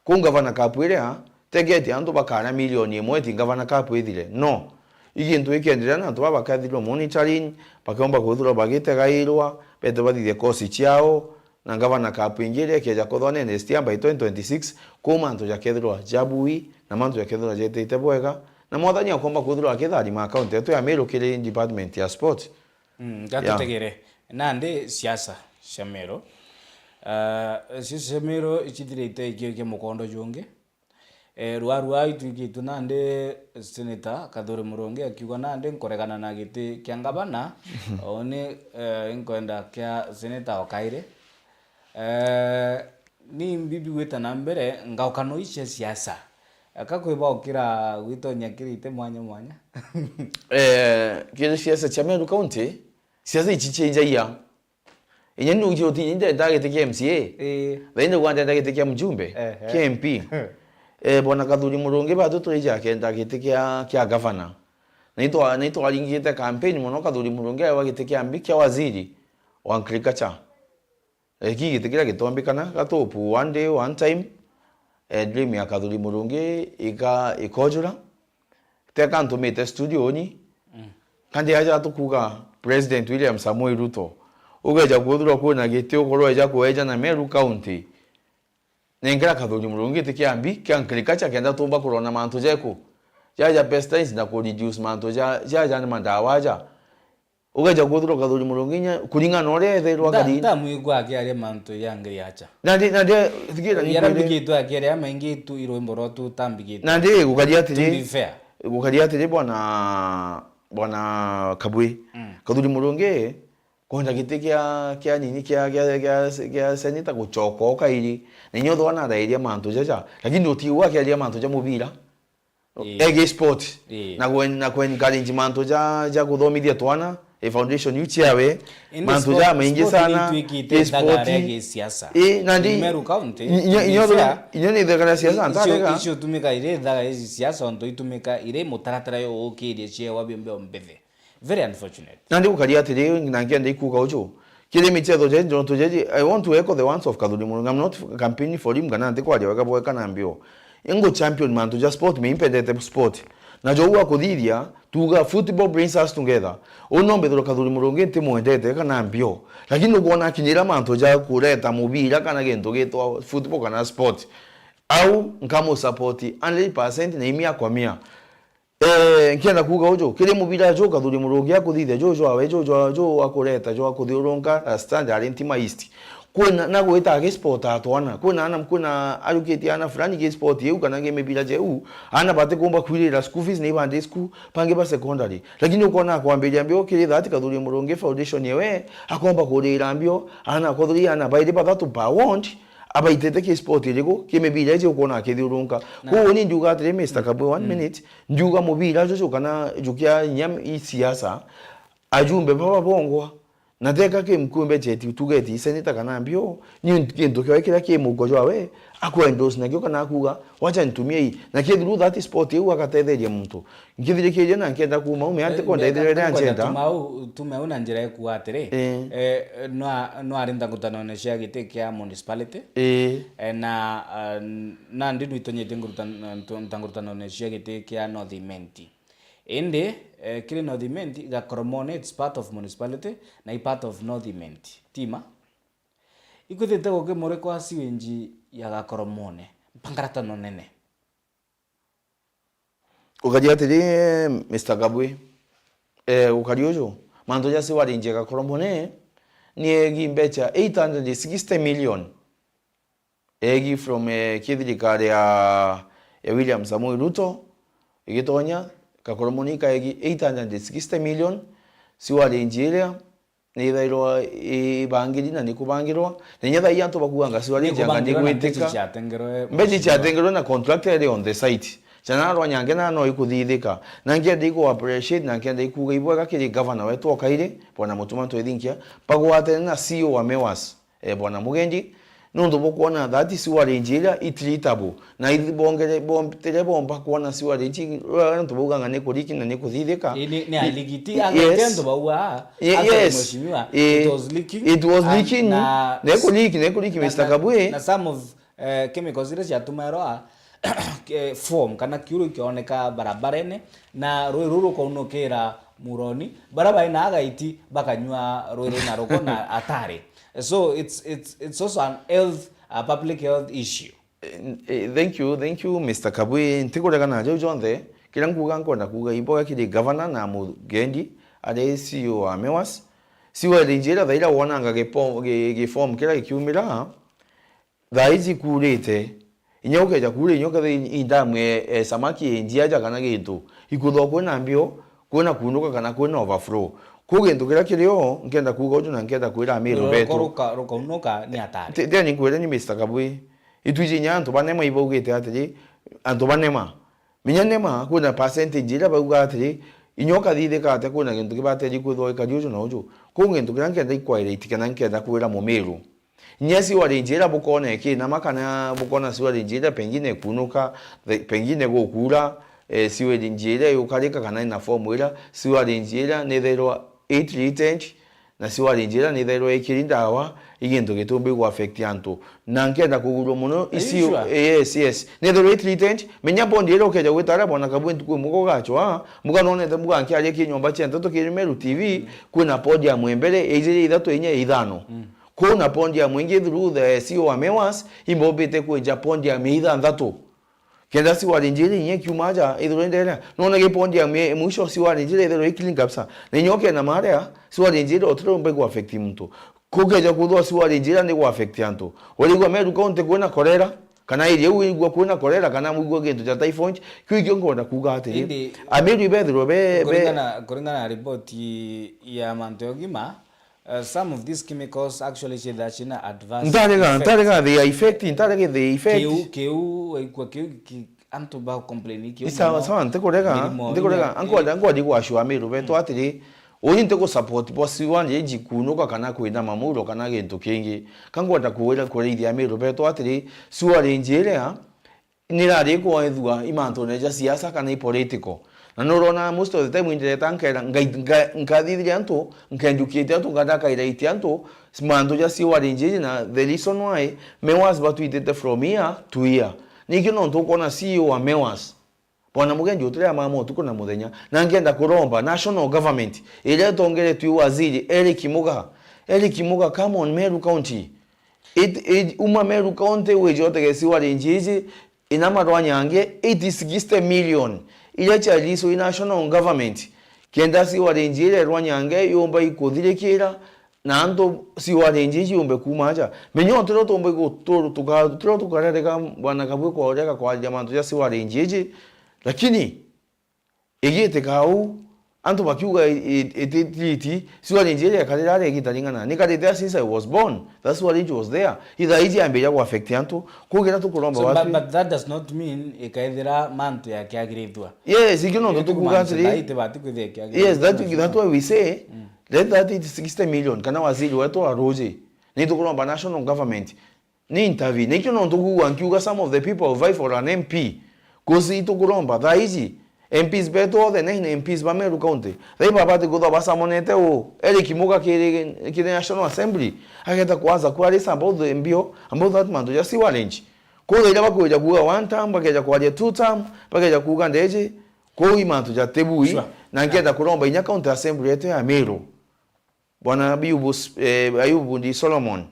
ko governor KABWI ha tegeti antu bakana milioni mweti governor KABWI thile no igintu ikendelea na antu baba kathiro monitoring pakomba kuthura bagite gairwa bete bathithie course chiao na governor KABWI ngire keja kothone next year by 2026 kuma antu jakethirwa jabui na mantu jakethirwa jetete bwega na mwathani akomba kuthura akethari ma account yetu ya Meru kile department ya sport gatutegere nande siasa shamero Meru ichithirite ikirike mukondo junge rwa itu nande senator Kadhure Murongi akiuga nande nkoregana na giti kia ngavana one inkwenda kia senator Okaire ni mbibi gwita na mbere ngaukano ice siasa akakwiba ukira gwitonya kirite mwanya kile siasa cha Meru county siasa ichichenja iya inyeni ujoti inde dagete kia MCA bainde gwanda dagete kia mjumbe kia MP bwana Kadhure Murongi bado tureja kenda gite kia governor naito alingite campaign muno Kadhure Murongi wagite kia mbi kia waziri wa agriculture gite kila gitombikana gatopu one day one time dream ya Kadhure Murongi ikojura teka ntumite studio ni kandi aja tukuga President William Samoei Ruto ugeja kuthura kuona gite ukoro eja kueja na Meru county nengera Kadhure Murongi tikiambi kiankrikacha kenda tumba corona manto jeko jaja pestilence na ko reduce manto jaja na mandawaja ugeja kuthura Kadhure Murongi nya kuringa nore etherwa kadi nda muigwa akiaria manto yangiri acha nandi thigira ni yarambigitwo akiaria amaingi tu iroimboro tu tambigitwo nandi gukaria atiri bwana KABWI Kadhure Murongi konda gite kia nini kia seneta kuchokoka ili ninyo thwana rairia mantu jaja lakini utiwa kia mantu ja mubira ege sport na kwen challenge mantu ja kuthomithia twana foundation uchiawe mantu ja maingi sana sport siasa nandi Meru county inyo ni thegana siasa ntarega icio tumika ire thaga ezi siasa onto itumika ire mutaratara yo ukirie cie wabembe ombethe very unfortunate nandi ukaria atiri na ngende ikuga ucho kile michezo jenjo tujeji. I want to echo the ones of Kathuri Murungi. I'm not campaigning for him kana ndiko aje wakaboe kana mbio ingo champion man to just sport me impedete sport na jowa kudithia tuga football brings us together onombe thoro Kathuri Murungi timu endete kana mbio lakini uguona kinyira manto ja kureta mubira kana gento gitwa football kana sport au nkamo support 100% na imia kwa mia nkienda kuga ujo kile mubira jo Kathuri Murungi akuthithia jojo awe jojo akureta jo akuthiurunga standard intima east kuna na gwita ge sport atwana kuna allocate ana fulani ge sport yeu kana ge mebira jeu ana bate kumba kwirira school fees ne bande school pange ba secondary lakini ukona kwamberia mbio kile that Kathuri Murungi foundation yewe akomba kurira mbio ana kodhuri ana baide bathatu pa want abaitete ke sport yego ke mebira je ukona akithurunka ko ni nduga atre Mr. Kabwe 1 minute nduga mubira jojo kana jukia nyam isiasa ajumbe baba bongwa nateka ke mkumbe cheti tugeti seneta kana mbio ni kintu kwa kila ke mugojo awe akuendos na kyo kana kuga wacha nitumie hii na ke through that sport yeu akatetheria muntu ngithire ke je na ngenda kuma ume ante konda ithire anchenda tumeuna njira yeku atire no arinda ngutano ne cia gite kia municipality na ndinu itonyete ngutano ne cia gite kia North Imenti ende kile North Imenti ga Koromone it's part of municipality na i part of North Imenti tima ikuthete goke more kwa siwenji ya ga Koromone pangarata no nene ukaji atiri Mr. KABWI ukariojo manto ya siwa rinje ga Koromone ni egi mbecha 860 million egi from kithirikari ya William Samoei Ruto igitonya Kakoromoni kaegi 860 million siwa rinjira ni thairwa ibangiri na nikubangirwa nenya yantu bakuanga siwa rinjanga ndigwitika mbeji chatengero na contractor on the site chana rwanyange na no ikuthithika na ngende iku appreciate na ngende iku ibwega kiri governor wetu okaire bwana Mutuma twithinkia pagwate na CEO wa MEWAS bwana Mugeni nundu bokuona that siwa rinjira itritable na ibongere bomtere bomba kuona siwa rinji nundu boganga ne kuriki na ne kuthithika ni aligiti agatendo bawa mheshimiwa it was leaking ne kuriki Mr. KABWI na some of chemicals ile ya tumeroa form kana kiuru kioneka barabarene na ruru kaunokera muroni barabara ina agaiti bakanywa ruru na roko na atare. So it's also an health public health issue. Thank you Mr. KABWI ntikorega na jo jonde kila nguga nkona kuga iboga kidi governor na Mugeni ade CEO wa MEWAS siwa rinjira thaira wonanga ge form kila kiumira thaizi kurete inyoke ja kure inyoka indamwe samaki njiaja kana gitu ikutho kwena mbio kwena kunuka kana kwena overflow kugendo kira kirio ngenda kuga uju na ngenda kwira Meru betu roka unoka ni atari te ni kwira ni Mr. KABWI ituji nyanto banema ibogete atiri anto banema minyanema kuna percentage ira baguga atiri inyoka thithe kate kuna gintu kibateri kwitho ikariuju na uju kugendo kira ngenda ikwaire itikana ngenda kwira mu Meru nyesi warinjira bukone ki na makana bukona siwa rinjira pengine kunuka pengine gukura siwa rinjira yukarika kana ina formula siwa rinjira netherwa 8 retent na siwa rinjira netherwa ikirindawa igento gitumbi ku affect yanto na ngenda kuguro muno isiyo yes netherwa 8 retent menya bondi ero keja gwetara bona KABWI ntuku mugo gacho muganone te muganki ari kinyomba chento to kiri Meru TV kuna podium embere ejiri ithatu enye ithano kuna pondia mwingi through the CEO wa MEWAS imbobete kwenja pondia meitha nthatu kenda siwa rinjiri nye kiumaja ithurendera nona ge pondia mwisho siwa rinjiri ithuro ikilin kapsa nenyoke na marea siwa rinjiri otro mbegu affect mtu kugeja kuthwa siwa rinjiri ni ku affect antu oligwa Meru County kwena kolera kana ile uigwa kwena kolera kana muigwa gintu cha typhoid kwigyo ngonda kuga atiri Ameru ibethiro be kuringana report ya Mantogima. Some of these chemicals actually say that in advanced ntarega the effect anto ba complain ki sawa ntekorega anko digwa shwa Meru beto atiri oyinte ko support bosi wanje jikunuka kana kwina mamuro kana gintu kingi kangwata kuwera kureithia Meru beto atiri suwa rinjire nirari ko ethua imanto neja siasa kana political na norona most of the time indire tankera ngadidire anto nkenjukite anto ngadaka iraiti anto manto ja siwarinjeje na the reason why mewas batuitete from here to here niki non to kona CEO wa mewas Bwana Mugenji utule mama tuko na muthenya na ngenda kuromba national government ile tongere tu waziri Eric Muga come on Meru County uma Meru County wejote gesiwa rinjiji inama rwanyange 80 million ile chaliso national government kenda siwa rinjire rwanyange yomba ikuthirikira na ando siwa rinjiji yombe kumaja menyo tro tombe go tro tukareka bwana kabwe kwa oreka kwa jamantu ya siwa rinjiji lakini egete kau anto bakiuga etiti siwa Nigeria kalilale egitalingana nikati there since I was born that's why it was there either easy ambeja ku affect anto kugera tukulomba watu but that does not mean ekaithira manto ya kiagirithwa yes ikino tukugatsiri yes that why we say that it 60 million kana waziri wetu aroje ni tukulomba national government ni intervene ikino tukuga nkiuga some of the people vie for an MP Kosi tukulomba that easy MPs beto the nine MPs ba Meru County they baba te goda basa monete o Eric Muga kile National Assembly aketa kwanza kwalisa about the mbio about that man just see challenge ko ile bakuja kuwa one term bakeja kwaje two term bakeja kuga ndeje ko imantu ja tebui na ngenda kulomba inya county assembly yetu ya Meru bwana Ayubu ndi Solomon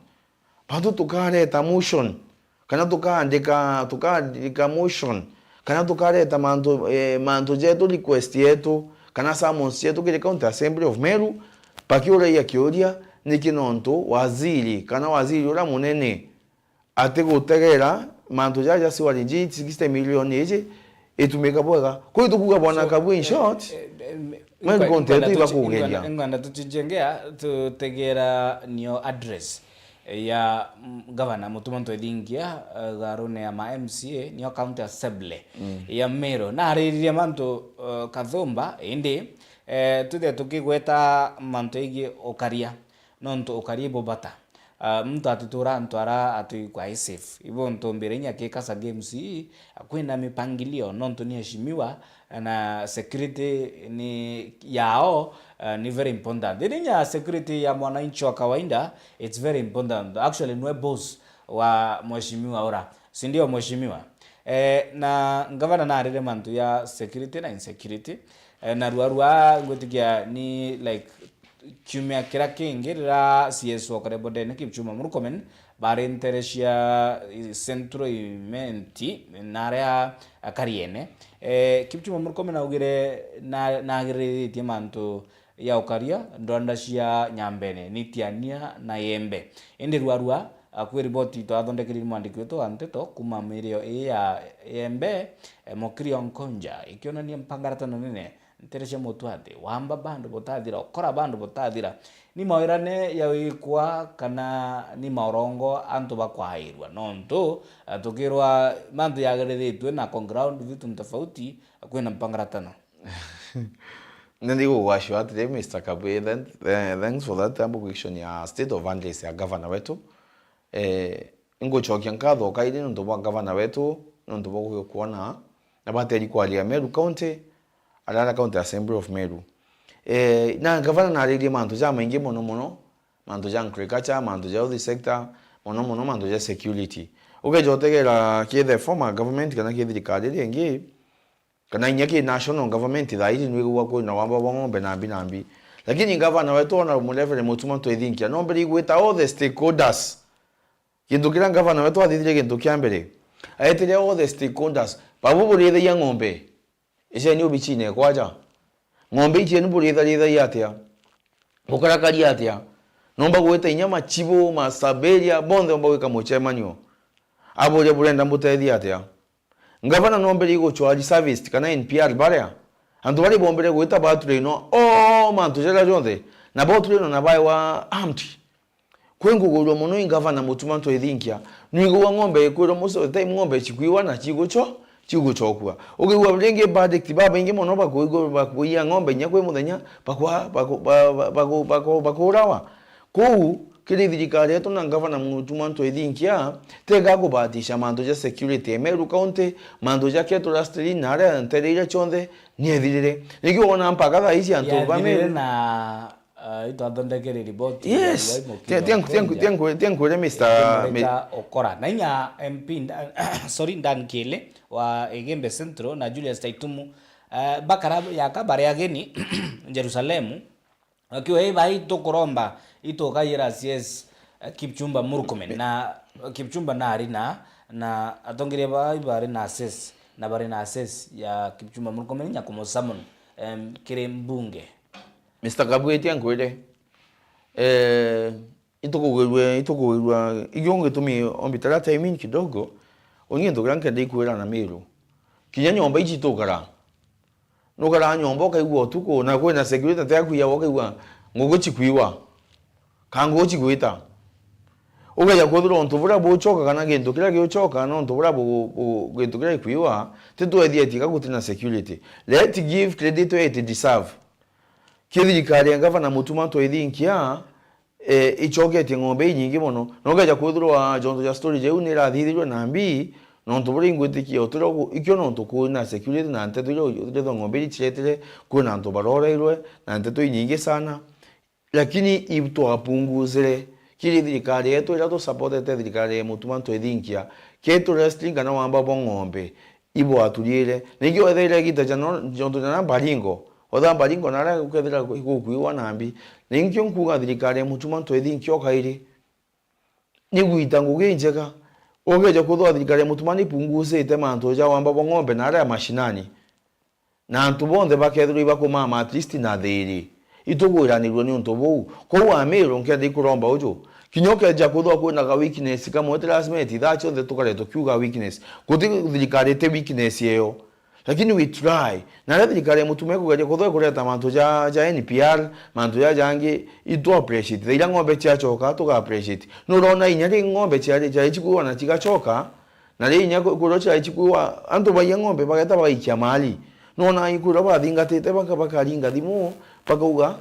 bantu tukaleta motion kana tukaandika motion kana tukaleta manto jetu request yetu kana summons yetu kile county assembly of Meru pakiora ya kioria nikinonto waziri kana waziri ora munene ategutegera manto jaja siwarinji 60 million yeje etumeka bwega ko tukuga bwana KABWI in short Meru content iba kugeria nganda tuchijengea tutegera niyo address ya governor mutumanto edingia garone ya ma MCA niyo county assembly ya Meru na hariria manto kathomba indi tuthe tukigweta manto igi okaria nonto okaria bobata mtu atitura ntwara atu kwa safe ibo ntombirenya kekasa games akwenda mipangilio nonto ni heshimiwa na security ni yao ni very important. Dininya security ya mwananchi wa kawaida it's very important. Actually nwe boss wa mheshimiwa ora. Si ndio mheshimiwa? Na ngavana na arire mantu ya security na insecurity. Na ruarua ngotikia ni like kiumia kira kingirira CSO karebode ne Kipchuma Murkomen bare interesia centro IMENTI narea kariene Kipchuma Murkomen augire na agire timanto ya ukaria ndonda cia nyambene nitiania na yembe indi ruarua akwe riboti to athondekiri mwandikito anteto kuma mirio ya yembe mokrio nkonja ikionania mpangaratano nene nteresha motwate wamba bandu botathira okora bandu botathira ni mawirane ya wikwa kana ni maorongo antu bakwairwa nonto tukirwa mandu yageretwe na ground vitu tofauti akwena mpangaratano Nandigo washwa today Mr. KABWI then thanks for that question ya state of Angeles ya governor wetu ngochokia nkatho kaide ndo bwa governor wetu ndo bwa kuona na bateri kwa ya Meru County alala county assembly of Meru na governor na riri mantu ja maingi mono mantu ja agriculture mantu ja health sector mono mantu ja security ugejotegera ke the former government kana ke thirikari yengi kana nyaki national government thairi nwi gwako na wamba ngombe na binambi lakini governor wetu ona mu level mutuma to ethinkia no mbere gwita all the stakeholders kindu kira governor wetu athithire kindu kia mbere aetire all the stakeholders babu rithe ya ngombe ise ni obichine kwaja ngombe ichi ni rithe atia ukarakari atia nomba gwita inyama chibo masaberia bonde omba wika mochemanyo abore burenda mutethi atia ngavana nombere go chwali service kana NPR baria andu bari bombere gwita bature no mantu jera jonde na bature no nabai wa amti kwengu golo mono ingavana mutumanto ethinkia nigo wa ngombe kwiro muso time ngombe chikwiwa na chiguchokwa ugiwa blenge badekti baba inge mono bakuya ngombe nyakwe muthenya bakurawa ku kiri thirikari yetu na gavana mutuma ntwithinkia tega kubatisha mandu ja security Meru County mandu ja ketu rastri nare ntereire chonde niethirire niki wona mpaka tha ici antu ba Meru na ito athondekere report yes tienkwire Mr. Okora na inya MP sorry Ndankele wa Igembe Central na Julius Taitumu bakara ya kabare ageni Jerusalemu akiwa hiva ito kuromba ito kayira CS Kipchumba Murkomen na Kipchumba na arina na atongire bari na access na bari na access ya Kipchumba Murkomen nya kumosamon kire mbunge Mr. KABWI tiankwire itokugirwa igionge tumi ombitara timing kidogo oniendo granke ndikuira na Meru kinya nyomba ichi tokara nogara nyomba kaigwa tuko na kwena security takuya wakaigwa ngogo chikwiwa kango chikwita ugeya kodro ntubura bochoka kana gento kira gyochoka no ntubura bo gento kira kwiwa titwethie tika gutina security let give credit to it deserve kithirikari ya gavana mutuma twithinkia ichogete ng'ombe nyingi mono nogeya kodro jonto ja story je unira thithirwe na mbi no ntubura ingwitikia oturo ikyo no ntukuna security na nteto yo ng'ombe chiretire kuna ntubaroreirwe na nteto nyingi sana lakini ibto apunguzire kiri thirikari yetu ira to support thirikari mutuma twithinkia ketu wrestling kana wamba bong'ombe ibo aturiire nigyo ethere gita jano jonto jana baringo otha baringo nara ukethira gukwiwa nambi ningyo nkuga thirikari mutuma twithinkia okairi niguita nguginjeka ogeje kuthwa thirikari mutuma ni punguzite manto ja wamba bong'ombe nara mashinani na antu bonde bakethirwa ibakoma at least na thiri itugwiranirwo ni untu buu ko wa Meru nkende kuromba ujo kinyoke ja kuthwa kwina ga weakness kama classmate thacho the tukare tukiuga weakness kuti thirikari te weakness yeyo lakini we try na thirikari mutume kugaje kuthwa kureta mantu ja NPR mantu ja jangi itu appreciate thira ng'ombe cia choka tuga appreciate no rona inya ri ng'ombe cia chikuwa na chigachoka na ri inya kurocha chikuwa antu baiya ng'ombe bageta baikia mali nona ikura bathingatite bakaringa thimu bakauga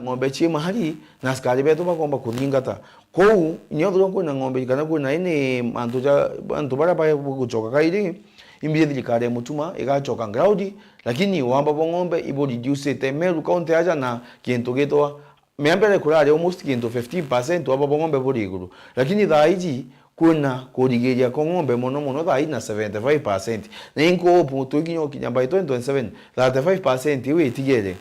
ng'ombe cie mahali na askari betu bakomba kuthingata kou inyothro kwina ng'ombe kana kwina ine mantu bara ba guchoka kairi imbie thirikari mutuma igachoka ground lakini wamba bo ng'ombe ibo reduce te Meru County aja na kintu gitwa membere kurare almost kintu 15% wamba bo ng'ombe buri iguru lakini thaiji kuna kurigiria ko ng'ombe mono thai na 75% na inko puto kinyo kinyamba 2027 35% iwe tigere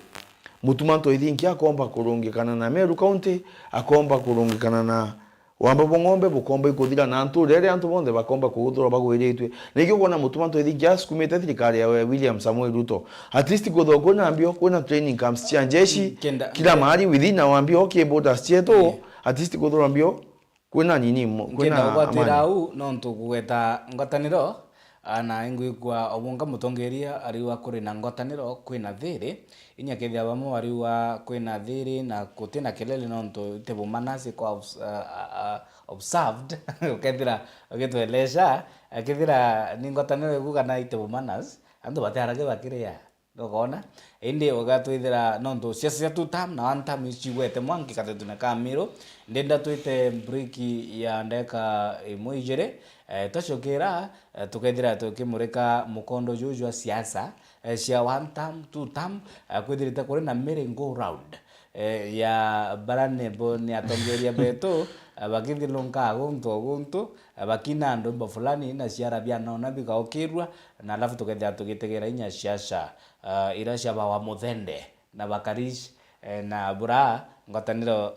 mutuma twithinkia akomba kurungikana na Meru County akomba kurungikana na wamba bong'ombe bukomba ikuthira na antu rere antu bonde bakomba kuguthura bagwiritwe nikyo kona mutuma twithinkia skumete thirikari ya William Samuel Ruto at least kutho kuna ambio kuna training camps cia jeshi kila mahali within awambio okay borders cheto at least kuthura ambio kuna nini kuna gwatira u no ntugweta ngotaniro ana ingwikwa obunga mutongeria ariwa kuri na ngotaniro kwina thiri inyakethia bamwe ariwa kwina thiri na kutina kelele no nto tebumanasi kwa observed ukethira ugitwelesha akethira ni ngotaniro guga na itebumanas andu batarage bakiria ndogona indi ugatwithira no nto cia tutam na antam ichigwete mwanki katetuna kamiro ndenda twite break ya ndeka imwijire tocokera tukethira tukimurika mukondo jujwa siasa cia one term two term kwithirite kuri na miringo round ya barane boni atongeria beto bakithilunga guntu bakina ndombo fulani na ciara bia nona bikaokirwa na alafu tukethira tugitegera inya siasa ira cia bawa muthende na bakarish na bura ngotaniro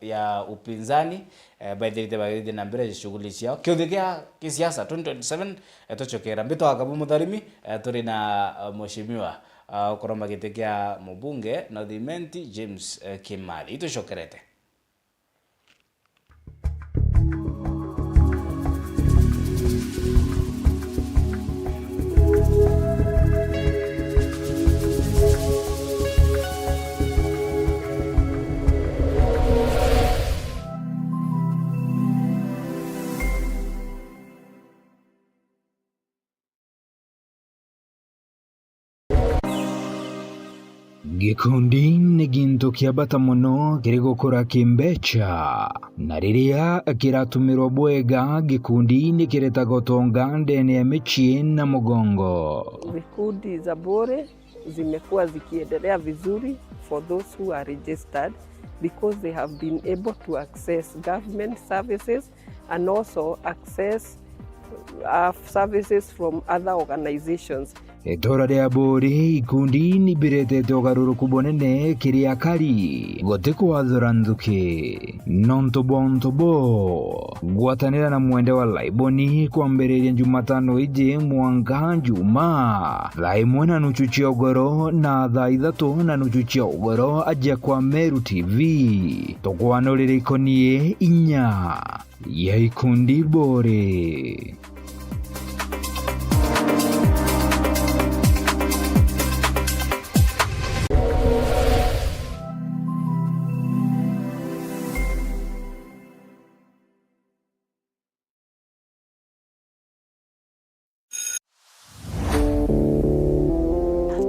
ya upinzani baithirite bagithite na mbere shughuli ciao kiuthi kia kisiasa 2027 tuchokera mbito akabu mutharimi turi na mheshimiwa ukoroma gite kia mubunge na IMENTI James Kimali itucokerete Gikundi nĩ gintu kĩa bata mũno kĩrĩ gũkũra kĩmbeca na rĩrĩa kĩratũmĩrwo bwega gikundi nĩ kĩretaga ũtonga ndani ya mĩciĩ na mũgongo. Vikundi za bure zimekuwa zikiendelea vizuri for those who are registered because they have been able to access government services and also access services from other organizations. Itora rĩa bũrĩ ikundi nĩ biretete ũgarũrũku bunene kĩrĩa kari gũtĩ kwathũra nthuki nontobo gwatanĩra na mwende wa laiboni kwambĩrĩria Jumatano iji mwanka Juma thaa 1:30 cia ũgoro na thaa 3:30 cia ũgoro aja kwa Meru TV tũkwanũrĩra ikonie inya ya ikundi bũrĩ.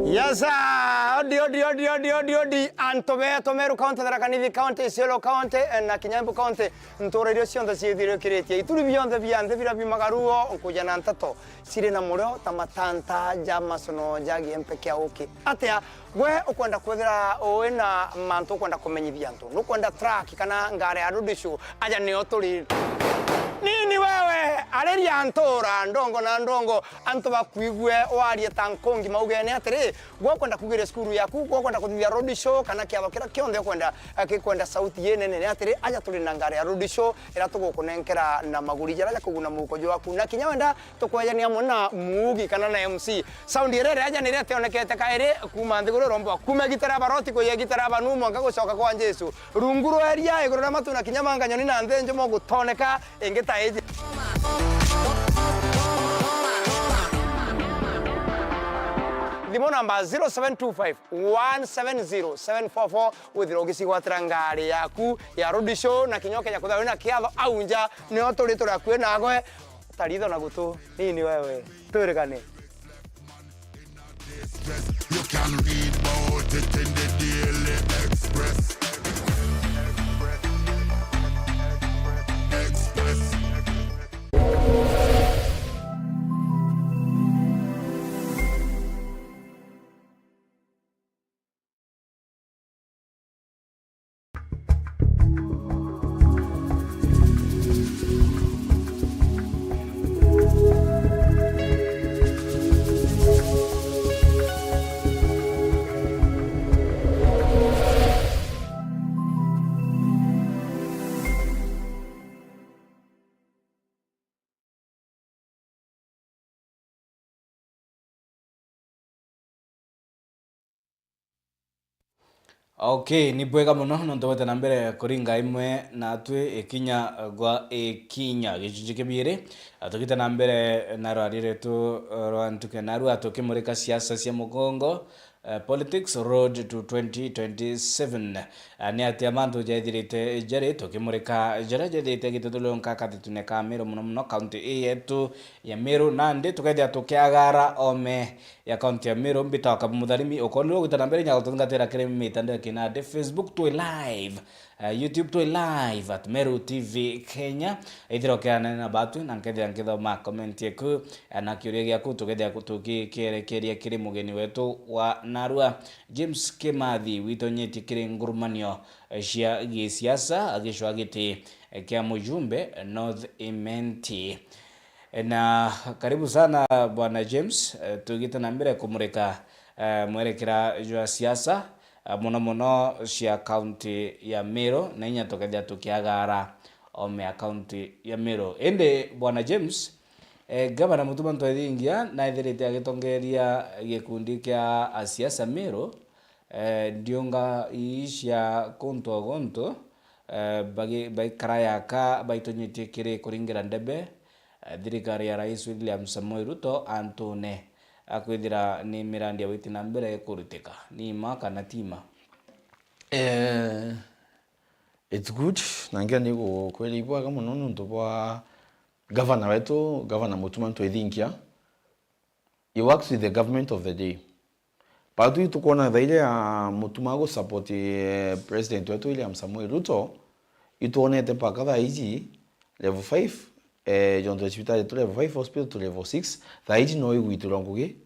Yes, odi anto Meru County na Kanithi County, Isiolo County na Kinyambu County ntore rio cionthe ciithire kiretie ituri bionde bianthe bira bimagaruo nkuja na ntato sire na murio tamatanta jama sono jagi empeke auki atia we ukwenda kwethira wina mantu ukwenda kumenyithia antu nukwenda track kana ngare ya rudishu aja ni oturi nini wewe areria antora ndongo na ndongo anto bakwigwe warie tankongi maugene atiri gwakwenda kugira skuru yaku gwakwenda kuthia road show kana kiaba kira kionde kwenda sauti yenene atiri aja tuli na ngare ya road show ira tugukunenkera na maguri jara kuguna mukojo waku na kinyawenda tukwejania muna mugi kana na MC sound irere aja nirete onekete kaire kuma ndiguro rombo kuma gitara baroti ko yegitara banu mwanga gucoka kwa Jesu runguru eria igurura matu na kinyamanga nyoni na ndenjo mo gutoneka engeta eje Limo namba 0725 170 744 withira ugisigwatira ngari yaku ya road show na kinyoke ya kuthawe na kiatho aunja ni oturi turakwe nagoe taritho na gutu nini wewe turekane. You can read about it in the Daily Express. Okay, ni bwega muno nonto na mbere kuringa imwe na twe ikinya gwa ikinya gicunji kibiri atukita na mbere na rwarire tu rwantuke na rwa tukimurika siasa cia mugongo politics road to 2027 ni atia mantu jaithirite jari tukimurika jara jaithirite gitutulo nkakati tuneka Meru muno county yetu ya Meru nandi tukaithia tukiagara ome ya county ya Meru mbitaka mutharimi ukonwo gutana mbere nya gutungatira kire mitandao kinade Facebook tu live YouTube tu live at Meru TV Kenya ithiro kiana na batu na nkethia ngithoma comment yeku na kiuria giaku tukethia tukikirekeria kiri mugeni wetu wa narua James KIMATHI witonyeti kiri ngurumanio cia gisiasa agicwa giti kia mujumbe North IMENTI na karibu sana bwana James tugita na mbere kumurika mwerekera jwa siasa muno cia county ya Meru na inya tukethia tukiagara ome county ya Meru ende bwana James gavana mutuma ntwethingia na ithirite agitongeria gikundi kia siasa Meru ndionga cia gonto bagi CIACA baitonyetie kiri kuringira ndebe thirikari ya Rais William Samoei Ruto Antone akwithira ni mirandi ya witi na mbere kurutika ni maka na tima it's good nangia ni kweli bwa muno nuntu bwa governor wetu governor mutuma ntwethingia he works with the government of the day Patu itukona dhaile ya mutumago support president wetu William Samoei Ruto ituonete paka dhaiji level 5 jonto hospital to level 5 hospital to level 6 dhaiji no iguituronguge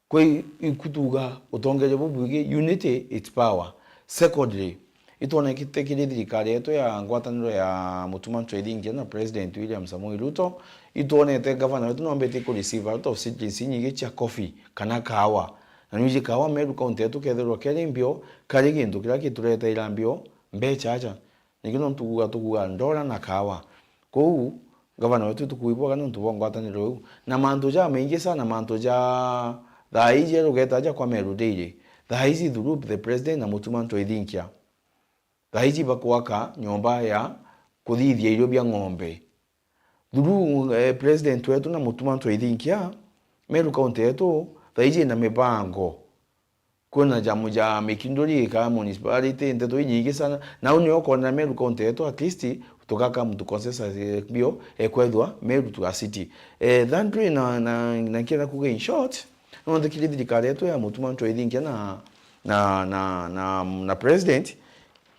kwe ikutuga utongere bubuge unity its power. Secondly ituone kitekire thirikari yetu ya ngwataniro ya Mutuma Trading na president William Samoei Ruto ituonete governor wetu no mbete ko receive out of citizens nyingi cha coffee kana kahawa na nyingi kahawa Meru County yetu kethero kere mbio kare gintu kira kitureta irambio mbecha acha nikino tuguga ndora na kahawa kou governor wetu tukuibo kana ntubo ngwataniro na mantu ja mengi sana mantu ja dhaije rugeta aja kwa Meru Daily dhaiji through the president na Mutuma Trading kia dhaiji bakwaka nyomba ya kuthithia irio bia ng'ombe through president wetu na Mutuma Trading kia Meru County yetu dhaiji na mipango kuna jamu ja mikindori ka municipality nteto nyingi sana na unyo kona Meru County yetu at least tukaka mtu konsesa bio ekwethwa Meru to a city thandri na kina kuge in short no ndikiri thirikari yetu ya Mutuma Trading kia na president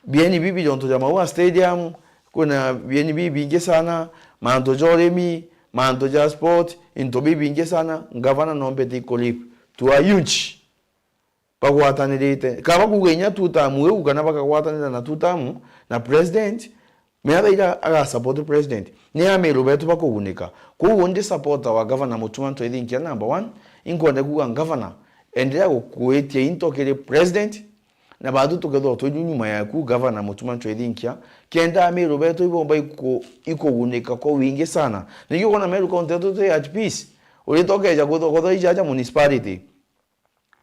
BNB jonto ja maua stadium kuna BNB bingi sana manto joremi manto ja sport into bingi sana ngavana nombe tikolip to a huge pagwatanirite kaba kugenya tutamu we kana bakagwatanira na tutamu na president meaba ira aga support president ni amero betu bakugunika kuwundi supporter wa governor Mutuma Trading ya number 1 inkonde kuga governor endelea kuetia intokere president na badu tokedo to nyuma ya ku governor Mutuma Trading ya kenda amero betu ibomba iko gunika ko wingi sana niyo kona Meru County to at peace ulitokeja kudo ijaja municipality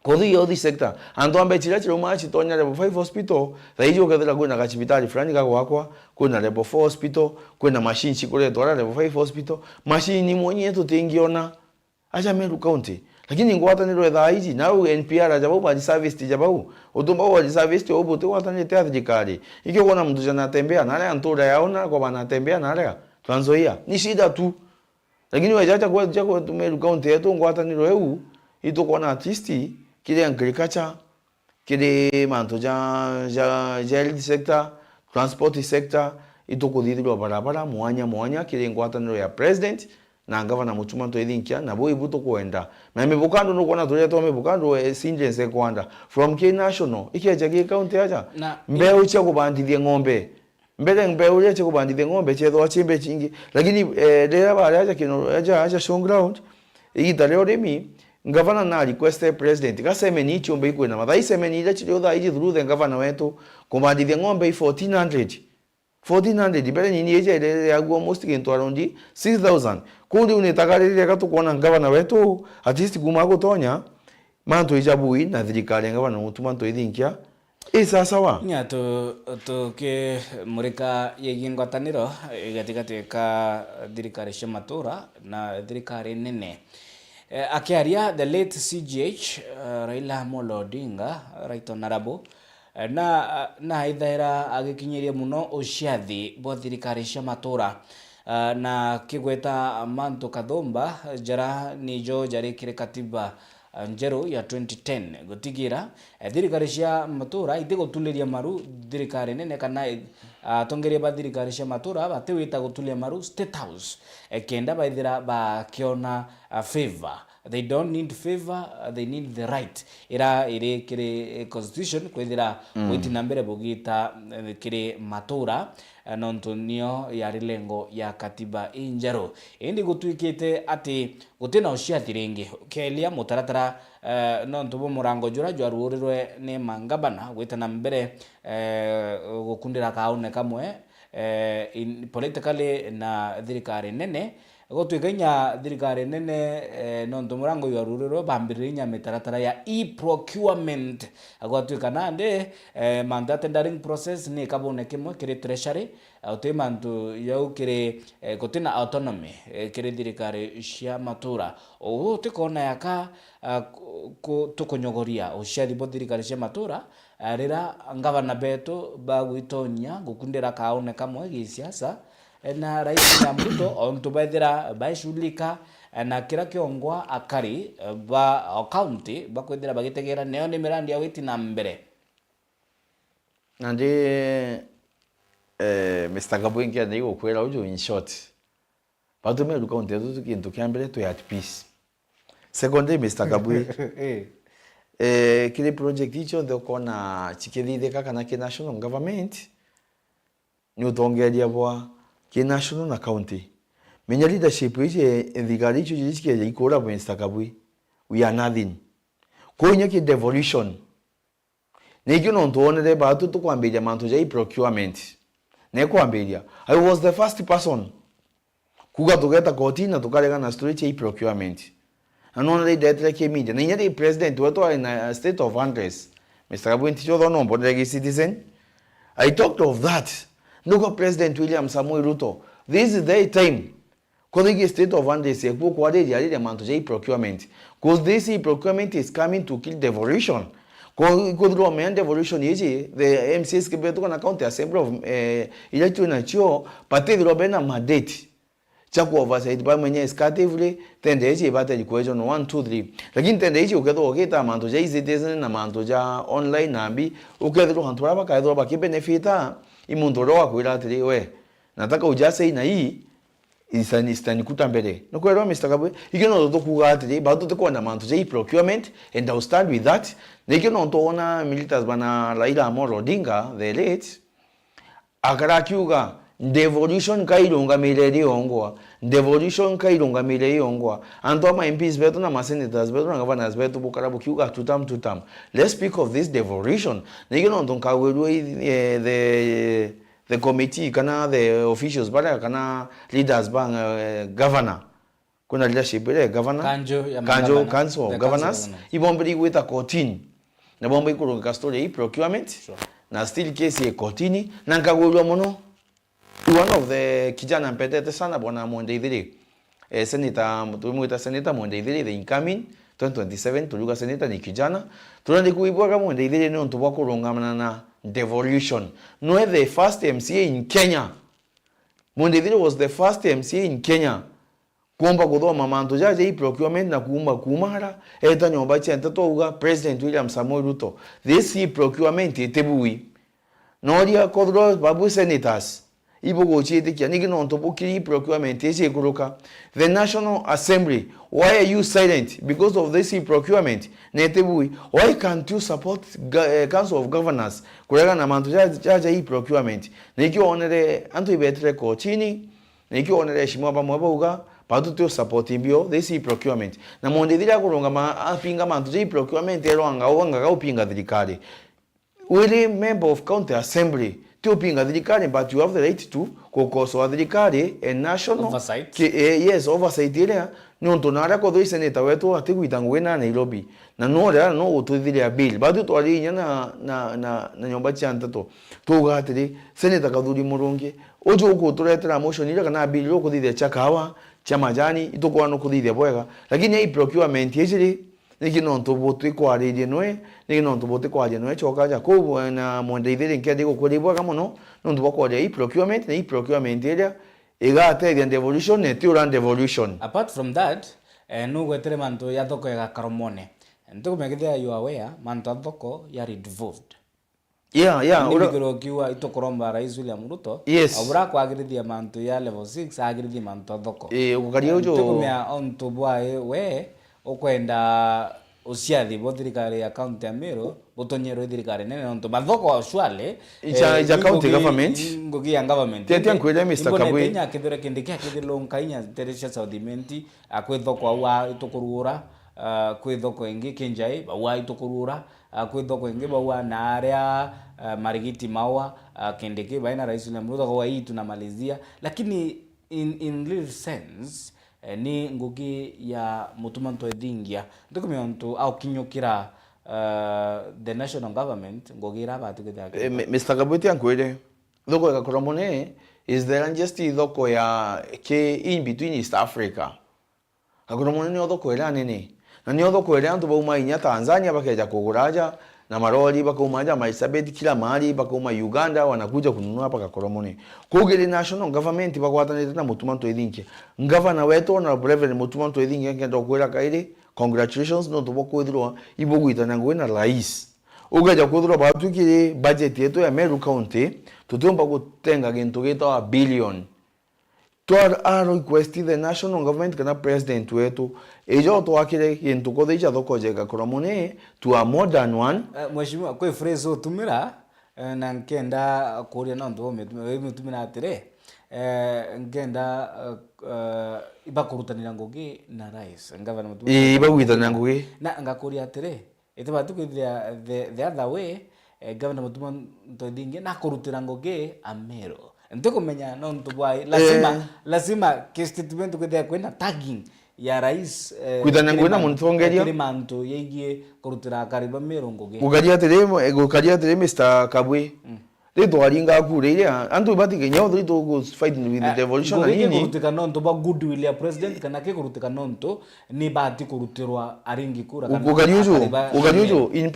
kodi yodi sector ando ambe chira umachi tonya level 5 hospital thaijo kadela kuna hospitali fulani kako wakwa kuna level 4 hospital kuna machine chikole tola level 5 hospital machine mwenye tutingiona acha Meru County lakini ngwataniro dhaiji nao NPR ajabu ba service tijabu utumba wa service obote watani teatrikali ikyo kona mtu jana tembea nale antora yaona kwa bana tembea nale Tanzania ni shida tu lakini wajacha kwa Meru County yetu ngwataniro eu ito kona artisti kile agriculture kile manto ja health sector transport sector itokudhirwa barabara mwanya kile ngwataniro ya president na governor Mutuma Trading kia na boy buto kuenda na mebukando no kona tulia to mebukando sinjense kwanda from K national ikijage county aja mbeu cha kubandithia ng'ombe mbele mbeu ile cha kubandithia ng'ombe chezo achimbe chingi lakini dera bale aja kino aja show ground italeo demi governor na request president kaseme ni chombe iko na madai seme ni ile chilo dai through the governor wetu kubandithia ng'ombe 1400 bele ni eje ile ya almost kintu around 6000 kundi unetakarire katukuona governor wetu at least kumago tonya manto ijabui na thirikari governor Mutuma Trading kia sasa wa nya to ke murika yegingwataniro gatigate ka thirikari cia matura na thirikari nene akiaria the late CGH Raila Amolo Odinga right honorable na ithaira agikinyiria muno uciathi bo thirikari cia matura na kigweta Manto Kathomba jara nijo jarikire katiba njeru ya 2010 gutigira thirikari cia matura itigotuliria maru thirikari nene kana tongeria ba thirikari cia matura batiwita gutulia maru state house kenda baithira ba kiona favor. They don't need favor, they need the right. Ire kire constitution kwithira witi nambere bugita kire matura nontonio ya rilengo ya katiba injero indi gutwikite ati gutina uciathi ringi kelia mutaratara nontubo murango jura jwarurirwe ni mangabana gwitana mbere gukundira kaune kamwe politically na thirikari nene gotwikanya thirikari nene nonto murango yaruriro bambirinya mitaratara ya e-procurement agotwikana nde mandat tendering process ni kabone kimwe kire treasury autemantu yau kire gotina autonomy kire thirikari cia matura o tikona yaka tukonyogoria uciathi bo thirikari cia matura rira ngavana beto bagwitonya gukundira kaune kamwe gi siasa na rais ya Ruto onto baithira baishulika na kira kiongwa akari ba county bakwithira bagitegera neo ni mirandi ya witi na mbere nandi Mr. KABWI ngia ndi gukwira uju in short batu Meru county tu kintu kiambere tu at peace. Secondly, Mr. KABWI kile project icho ndoko na chikithithika kana ki national government ni utongeria bwa ki national na county menya leadership ichi thigari icho chikije ikora bwa Mr. KABWI we are nothing konya ki devolution nikyo no ntuonere batu tukwambiria mantu ja procurement ne kwambiria I was the first person kuga tugeta kotina tukarega na story ya procurement anonere detre ke media na nyeri president wetu in a state of undress Mr. KABWI ticho dono mbonere citizen I talked of that nuko President William Samoei Ruto this is the time kodi state of undress ekuo kwa de mantu ja procurement because this procurement is coming to kill devolution kodro men devolution yeji the MCS kebeto na county assembly of ile na chio patedro bena mandate chaku oversight ba mwenye scatively tende yeji bata equation 1 2 3 lakini tende yeji ukedo oketa manto ja citizen na manto ja online nambi ukedo hantura ba kaidro ba benefita imundoro wa kuira tiri we nataka ujase ina hii isani kutambere no kwero Mr. KABWI igeno to kugatiri ba to ko na manto ja procurement and I will start with that nikino to ona militants bana Raila Amolo Odinga the late akarakiuga devolution kairunga mireri ongwa devolution kairunga mireri ongwa anto ma MPs beto na ma senators beto na governors beto bukarabu kiuga tutam let's speak of this devolution nikino to kaweru the committee kana the officials bara kana leaders bang governor kuna leadership ile governor council of governors ibombri with a cotin na bomba ikuruka story procurement na still case e cotini na nkagulwa mono one of the kijana mpetete sana bwana Mondeithiri senator tumuita senator Mondeithiri the incoming 2027 tuluga senator ni kijana tulande kuibwa kama Mondeithiri no ntubwa kurungamana na devolution no the first MCA in Kenya. Mondeithiri was the first MCA in Kenya kuomba kudhoma manto jaje procurement na kuumba kumara eta nyomba chenta touga President William Samoei Ruto this procurement etebui noria kodro babu senators ibo gochite kia nigi no ntobukiri procurement ese kuruka the National Assembly why are you silent because of this procurement netebui why can't you support Council of Governors kurega na manto jaje procurement niki onere anto ibetre ko chini niki onere shimwa ba mwabuga patu support imbio this procurement na Mondeithiri kurunga ma apinga manto jaje procurement ero anga upinga thirikari we member of county assembly tupinga thirikari but you have the right to kokoso thirikari a national oversight yes oversight ile no tonara ko doi senator wetu atigwitangwe na Nairobi na no ra no ututhiria bill but tu ali na nyomba chanta to tugatiri senator Kadhuri Murungi ojo ko turetera motion ile kana bill ro kuthithia chakawa cha majani itokuwa no kuthithia bwega lakini hii procurement yesiri nikino ntubutu kwaririe noe nikino ntubutu kwarie noe chokaja ko na Mondeithiri nkende gukuribwa kama no ntubutu kwarie hii procurement na hii procurement ile igate the devolution ne tiura devolution. Apart from that no gwetere manto ya thoko ya Karomone ntukumegithia you aware manto thoko ya devolved ura kiwa itokoromba Rais William Ruto obra kwagirithia manto ya level 6 agirithia manto thoko ukaria ujo tukumya on to bwae we okwenda usiathi bo thirikari ya county ya Meru butonyero thirikari nene onto mathoko shwale ija county government ngogi ya government tetia kwira Mr. KABWI nya kithira kindikia kithilo nkainya teresha Southimenti akwithoko wa itukurura kwithoko ingi kinjai wa itukurura kwithoko ingi bawa na area marigiti mawa kindiki baina Rais William Ruto kwa hii tunamalizia lakini in real sense ni ngugi ya mutumanto edingia ndukumionto au kinyukira the national government ngogira batu githaka Mr. KABWI tiankwire thoko ya Karomone is the largest thoko ya ke in between East Africa. Karomone ni thoko ira nene na ni thoko ira antu bauma inya Tanzania bakeja kuguraja na maroli bakauma Marsabit kila mahali bakauma Uganda wanakuja kununua hapa Kakoromoni. Kugeli national government bakwatanite na mutumanto idinki. Governor wetu na Reverend mutumanto idinki ngenda kwera kaire. Congratulations no to bokwithirwa ibogwitana ngwe na rais. Ugaja kwithirwa batukire budget yetu ya Meru County tutomba gutenga gintu gita billion. Twar request the national government kana president wetu ejo twakire gintu kodhicha thokojeka Koromoni to a modern one. Mheshimiwa kwa phrase utumira na nkenda kuria no ndo mutumira atire ngenda ibakurutanira ngugi na rais ngavana mutumira ibagwitanira ngugi na ngakuria atire ite batukithia the other way governor mutumira ntodinge na kurutira ngugi Meru ntikumenya no ntubwai lazima statement kwithia kwina tagging ya rais kwithana ngwina muntongeria kiri mantu yegie kurutira kariba Meru ngugi ugaria atire Mr. KABWI Leto aringa kure antu batike nyawo leto go fighting with the devolution na nini kurutika nonto ba goodwill ya president kana ke kurutika nonto ni bati kurutirwa aringi kura kana ugajuju in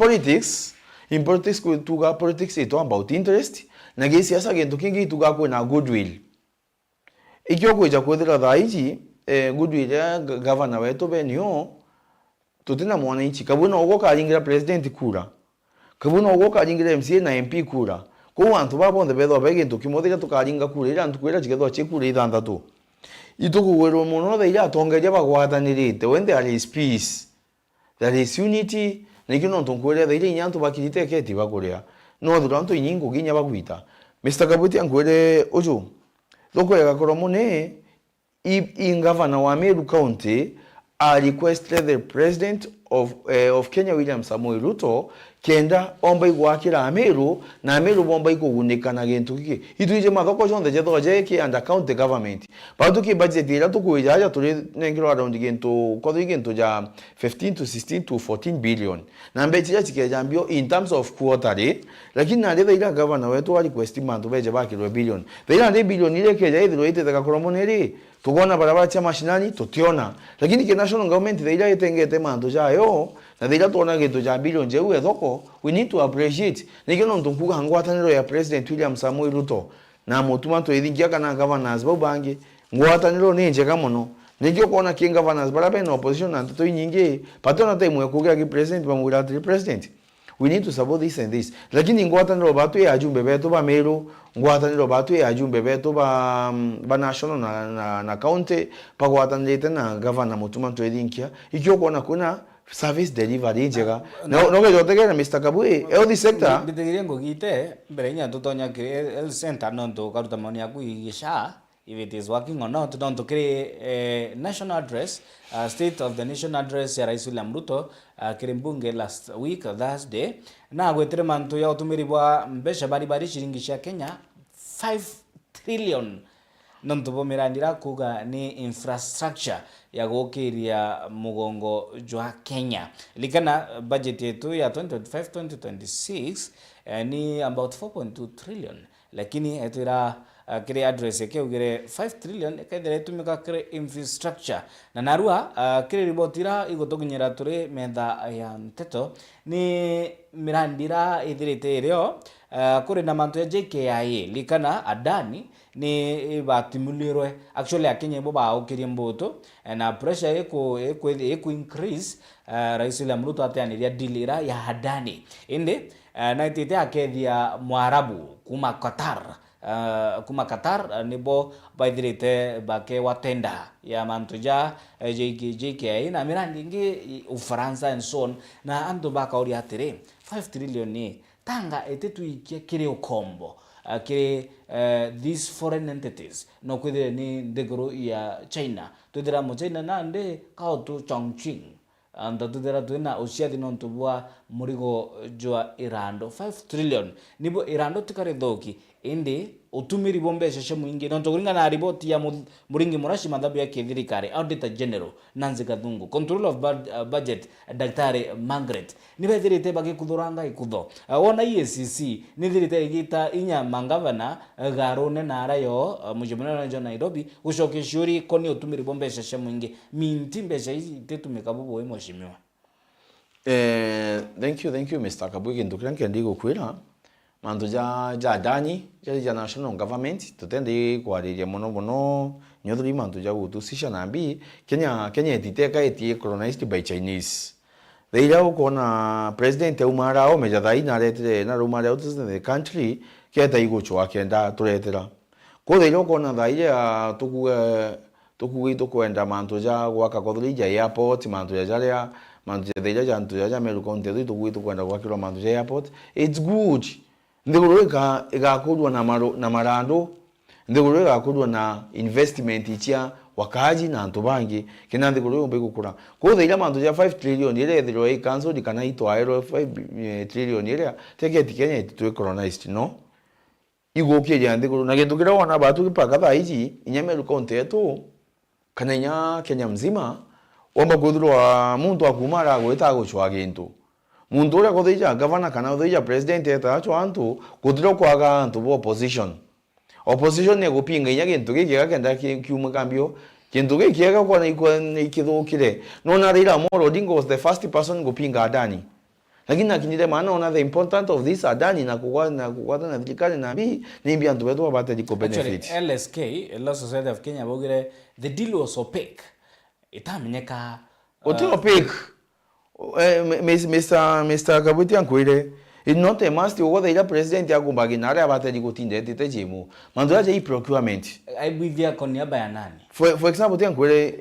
politics kutuga politics ito about interest na gesi asa gento kingi tuga ko na goodwill ikyo kuja kwethira thaiji goodwill ya governor wetu benio tutina mwananchi kabuna ugoka aringira president kura kabuna ugoka aringira MCA na MP kura ko antu babonde bedo begintu kimothira tukaringa kurira antu kwira chigethwa chikure ithanthatu itukugwirwo muno thaira atongeria bagwatanirite when there is peace there is unity nikino ntunkwira thaira inyantu bakirite keti bakuria no thurantu inyingo ginya bagwita Mr. KABWI angwire uju thoko ya Koromoni in governor wa Meru County requested the president of Kenya William Samoei Ruto kenda omba igwakira Meru na Meru bomba ikugunika na gintu giki ituje mathoko jonde jetho jeki and county government batuki budget ira tukuija tuli nengiro around gintu kodhi gintu ja 15 to 16 to 14 billion na mbechi ya chikejambio in terms of quarterly lakini na ndetha ira governor wetu wa request mantu beje bakirwe billion ira ndi billion ile keja ithiro ite thaka Koromoni ri tugona barabara cha mashinani tutiona lakini ke national government ira itengete mantu jayo na thira tuona gintu ja billion je uwe thoko we need to appreciate nikino ntunkuga ngwataniro ya president William Samoei Ruto na mutumanto ithingia kana governors bobangi ngwataniro ni njega muno nikyo kuona king governors barabe na opposition na ntoto nyingi patona time ya kugira ki president bamwira ati president we need to support this and this lakini ngwataniro batu ya ajumbe beto ba Meru ngwataniro batu ya ajumbe beto ba national na county pa ngwatanire na governor mutumanto ithingia ikyo kuona kuna service delivery njega no ke jotegera Mr. KABWI health sector bitegirie ngogite mbere nya tutonya ki health center no to karuta moni yaku igisha if it is working or not don't kire national address state of the nation address ya Rais William Ruto kire mbunge last week Thursday na gwetire mantu ya utumiri bwa mbesha bari shilingi cia Kenya 5 trillion nonto mirandira kuga ni infrastructure ya gokiria mugongo jwa Kenya likana budget yetu ya 2025-2026 ni about 4.2 trillion lakini etira kire address yake ugire 5 trillion kaidere tumika kire infrastructure na narua kire ribotira igotoginyera turi metha ya mteto ni mirandira ithirite irio kuri na mantu ya JKIA likana adani ni batimulirwe actually akenye bo baukirie mboto na pressure eko increase Rais William Ruto ataniria dilira ya hadani inde na itete akethia mwarabu kuma Qatar nibo baithirite bake watenda ya mantuja JKIA na mirandi ingi Ufaransa and so on na andu bakauria atire 5 trillion ni tanga etetuikia kire ukombo kire these foreign entities no kwithire ni ndegoro ya China tuthira mo China na nde kao tu Chongqing anda tuthira tuina uciathi no ntubwa murigo jwa irando 5 trillion nibo irando tikare thoki indi utumiri bombesha shemuingi no tukuringa na report ya muringi murashi madhabu ya kithirikari auditor general Nancy Gathungu control of budget Daktari Margaret nibethirite bagi kuthuranga ikutho wona EACC nithirite igita inya mangavana garone na arayo mujumana na Nairobi ucoke shuri koni utumiri bombesha shemuingi minti mbesha itetumika bubu mheshimiwa Thank you Mr. KABWI kintu kira nkendi gukwira mantu ja dani ja national government tutende kwariria muno nyothuri mantu ja gutusisha nambi Kenya etiteka etie colonized by Chinese theira ukona president umara o meja thai na retire na rumare out the country keta iguchwa kenda turetera ko theira ukona thai ya tukwenda mantu ja gwaka kothuri ja airport mantu ja jaria mantu theira jantu ja Meru County tu kwenda gwakirwa mantu ja airport. It's good ndiguru igakurwa na marando ndiguru igakurwa na investment ichia wakaji na antu bangi kina ndiguru umbe gukura ko theira mantu ja 5 trillion ile thiro i cancel kana itwairo 5 trillion ile teke Kenya tu colonized no igokije ndiguru na kintu kira wana batu kipaka thaiji inya Meru County tu kana Kenya mzima wamba kuthirwa muntu akumara gwita guchwa gintu muntu ura kuthija governor kana kuthija president eta cho antu kuthirwa kwaga antu bo opposition ne gupinga inya gintu gikiga kenda kiuma kambio kintu gikiga kwa ikithukire no na Raila Amolo Odinga was the first person gupinga Adani lakini akinire maana ona the important of this Adani na kukwata na thirikari na ni mbi antu betu abate diko benefit. LSK Law Society of Kenya bogire the deal was opaque itamenyeka opaque. Mr. KABWI ankwire it's not a must go the president yagumbagi nare abate dikutinde tete jimu mandoya je procurement aibithia koniaba ya nani for example ankwire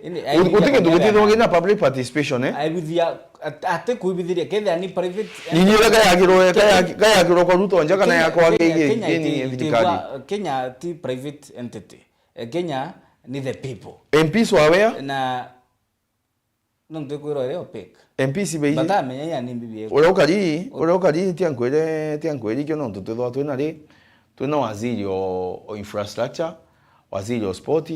utike ndugutithwa na public participation aibithia ate kuibithiria ketha ni private ninyira kaya kiro kwa ruto nja kana yakwa gigi thirikari. Kenya ti private entity. Kenya ni the people. MPs wawea na nonte kwiro ile opaque MPs bei bata menya ni bibi urokari tiankwire kyo no tutethwa twina ri twina waziri o infrastructure waziri o sport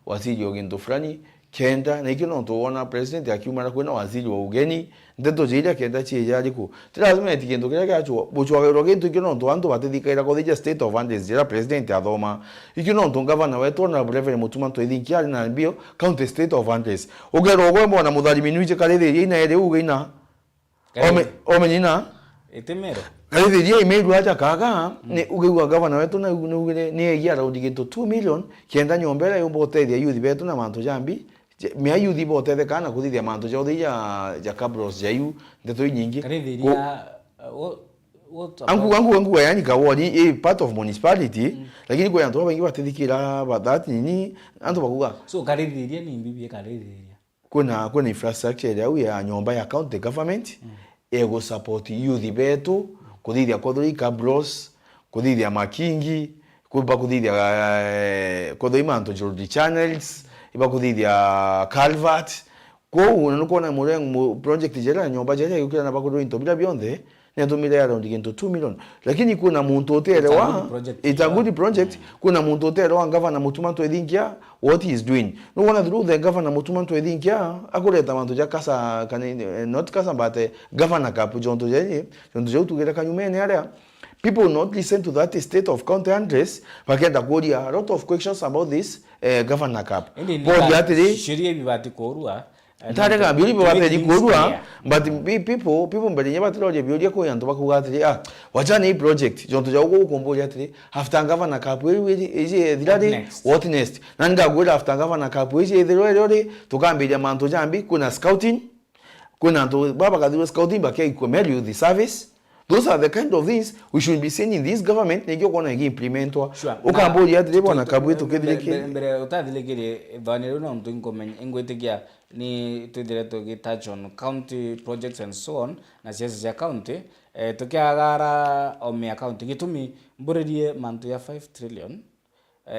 waziri o gintu fulani kenda na ikyo no tuona president akiumara kwina waziri wa ugeni ndeto jira kenda chija riku tirazima etikintu kira kyacho buchwagero gintu ikyo no twantu batithikaira kuthija state of Andes jira president athoma ikyo no tungavana wetu na breve mutuma twithinkia na bio county state of Andes ugero gwembo na mutharimi nuje karithiria ina ere ugeina omenyina etemero karithiria imeiru acha kaga ni ugewa governor wetu na ugire ni egia raundi gintu 2 million kenda nyombera yumbo tethia youth betu na mantu jambi mia youth botete kana kuthithia mantu ja uthia cabros jayu ndeto nyingi karithiria angu yani kawoni part of municipality lakini kwa antu bangi batithikira bathati nini antu bakuga so karithiria ni bibi karithiria kuna infrastructure ya nyomba ya county government ego support youth betu kuthithia kothori cabros kuthithia makingi kuthithia kothoi mantu road channels iba kuthithia culvert ko unakona murengo project jera nyomba jera yukira na bakuru into bila bionde ne tumire around gintu 2 million lakini kuna muntu oterewa it's a good project kuna muntu oterewa governor mutuma twethingia what he is doing no one through the governor mutuma twethingia akureta mantu ja kasa not kasa but governor cap jonto je tugira kanyumene area people not listen to that state of county address bakenda kuria a lot of questions about this governor cap bodi atiri sheria bibati korua tarega biuri bibati korua but people mbere nyabati roje biuri ko yanto bakuga atiri wacha ni project jonto ja ugukomboja atiri after governor cap ije thirade what next nanga gura after governor cap ije thirode tukambiria manto jambi kuna scouting kuna ndo baba kadhiwa scouting bakia ikomeru youth service. Those are the kind of things we should be seeing in this government. Negyo kona igi implementwa. Ukamboli ya dilebo na KABWI tukidileke. Mbere utadilekere vanero na mtu ingwetegia ni tudireto touch on county projects and so on na siasa ya county tukiagara ome county gitumi mburerie mantu ya 5 trillion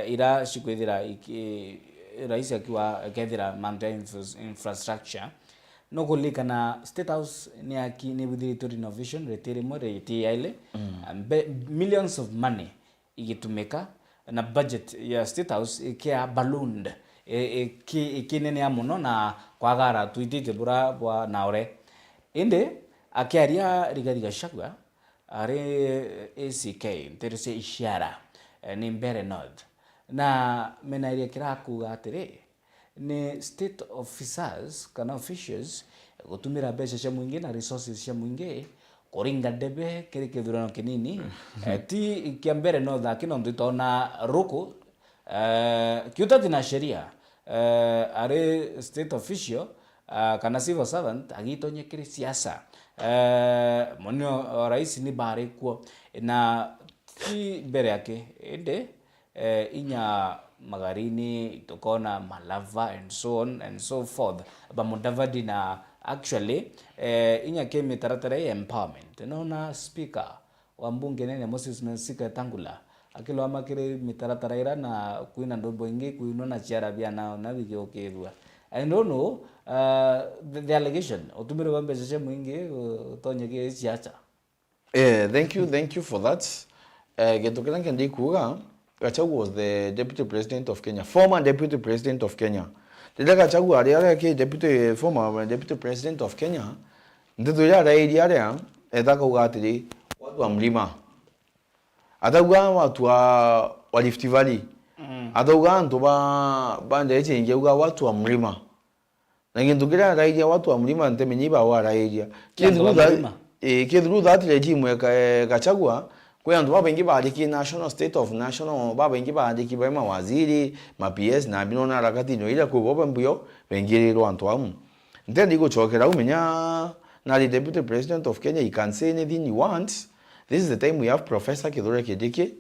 ira shikwethira rais akiwa kethira mantu ya infrastructure no kulikana state house ni buthirito renovation retire more itiaile millions of money igitumeka na budget ya state house ikia ballooned kinene amuno na kwagara tuitite bura bwa naore inde akiaria rigariga shagwa are ACK terese ishara ni mbere north na menairia kirakuga atiri ni state officers kana officials gutumira mbeca cia mwingi na resources cia mwingi kuringa debe kiri kithurano kinini ti kia mbere no thaki no nditona ruku kiutati na sheria are state official kana civil servant agitonye kiri siasa monyo rais ni bare kuo na ti mbere yake ende inya magarini tukona malava and so on and so forth bamudavadi na actually inya ke mitaratara ya empowerment naona speaker wa mbunge nene Moses Mesika Tangula akilo amakire mitaratara ira na kuina ndombo ingi kuino na chiara bia na bigyo kedwa. I don't know the allegation otumire wambe sese mwingi tonye ke siasa. Thank you for that. Getokana kendi kuga Gachagua was the deputy president of Kenya, former deputy president of Kenya. Dada Gachagua aliara ke former deputy president of Kenya. Ndio ya raidi ya edaka ugatiri watu wa mlima. Atauga watu wa Rift Valley. Atauga ndo ba ndege inge uga watu wa mlima. Na ngindugira raidi ya watu wa mlima ntemenyiba wa raidi. Kidru that regime ya Gachagua kwa ndo babengi badiki national state of national babengi badiki ba mawaziri ma PS na binona rakati no ila ko bobambuyo bengiriro antwamu ntendi go chokera umenya na the deputy president of Kenya, he can say anything he wants. This is the time we have Professor Kithure Kindiki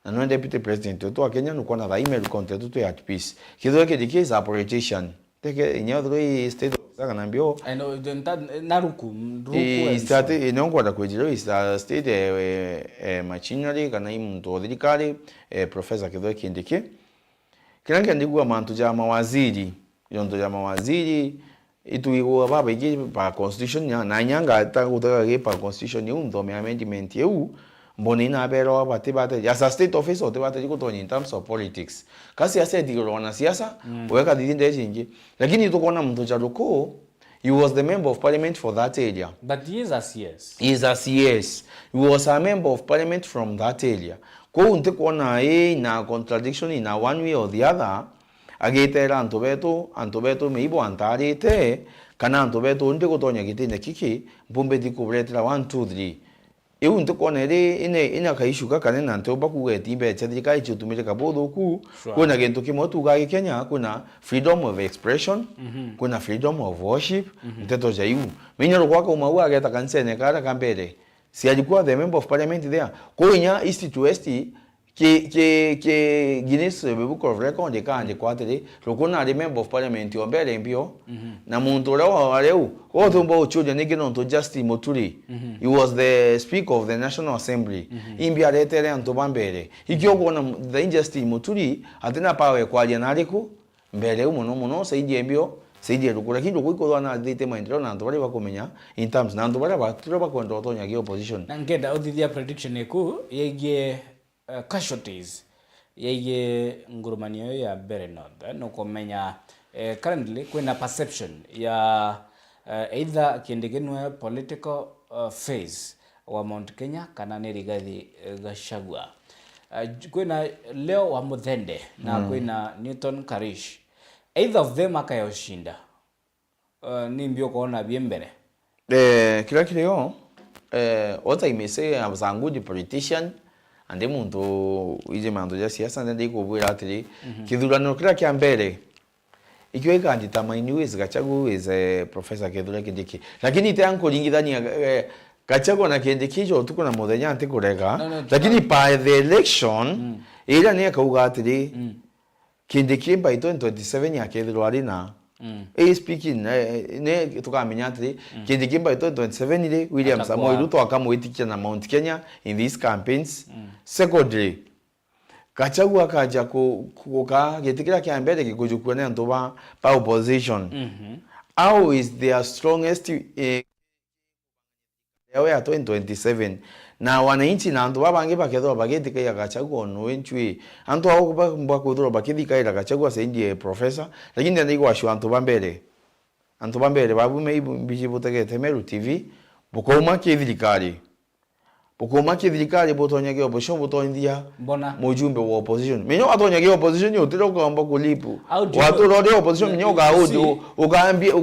and no deputy president to Kenya no kona da email content to at peace. Kithure Kindiki is a politician take nyodro state Kanambio. I know naruku he started in Ongwada Kwejiro is a state machinery kana imuntu dirikari Professor Kithure Kindiki. Kirange ndigwa mantu ja mawaziri yondo ja mawaziri itu baba igi pa constitution na nyanga ta utaka ge pa constitution yundo me amendment eu mboni na bero batibate ya state office o tebate diko in terms of politics kasi ya said diko na siasa weka didinde jingi lakini tukona mtu cha loko he was the member of parliament for that area but he is a CS he was a member of parliament from that area ko unte kona na contradiction in a one way or the other agitera antobeto meibo antarite kana antobeto unte kotonya kitine kiki bombe dikubretera 1 2 3 eu nto konere ina kaishuka kana nanto bakugeti be chadika ichutumire kabodo ku kuna gento kimotu ga Kenya kuna freedom of expression kuna freedom of worship nteto jaiu minyoro kwa kwa maua ageta kansene kara kambere si alikuwa the member of parliament there konya east to west ke Guinness Book of Record kandi kwatire lokona the member of parliament ombere mbio na muntu rawa wareu othombo uchuja nigino to Justin Muturi he was the speaker of the National Assembly imbia retere anto bambere ikyo kona the Justin Muturi atena pawe kwalia nariku mbere muno saidi mbio saidi rukura kindo kuiko na dite maendeleo na ndo bali bakomenya in terms na ndo bali batiro bakwenda otonya ge opposition nangenda uthithia prediction eku yeye casualties yeye ngurumanio ya mbere no komenya currently kwena perception ya either kindigenwe political phase wa Mount Kenya kana ni Rigathi Gachagua kwena leo wa Muthende na kwena Newton Karish either of them akayoshinda ni mbio kuona biembere kila kileo what I may say I was a good politician ande muntu ije mando ya siasa ndende ikubwira atiri kithurano kira kya mbere ikiwa kandida mainuiz Gachagua is Professor Kithure Kindiki lakini tanko lingithania Gachagua na Kindiki jo tuko na muthenya ante kurega lakini by the election ira ni akauga atiri Kindiki by 2027 ya kithurwa rina speaking ne tukamenya atiri Kindiki by 2027 ile William Samoei Ruto akamwitikia na Mount Kenya in these campaigns secondary Gachagua akaja kuka getikira kya mbere gikujukua na ndo ba opposition how is their strongest yawe ya 2027 na wananchi na ndo babange bakedwa bagetika ya Gachagua no enchwe anto aho kuba kudro bakidika ira Gachagua saindi professor lakini ndiko ashu anto bambere babu mei bijibutegete Meru TV bukoma kithirikari Bukoma kithirikari butonyage opposition butonthia mbona mujumbe wa opposition minyo atonyage opposition utiro kwamba kulipu watu rode opposition minyo gaudu ukaambia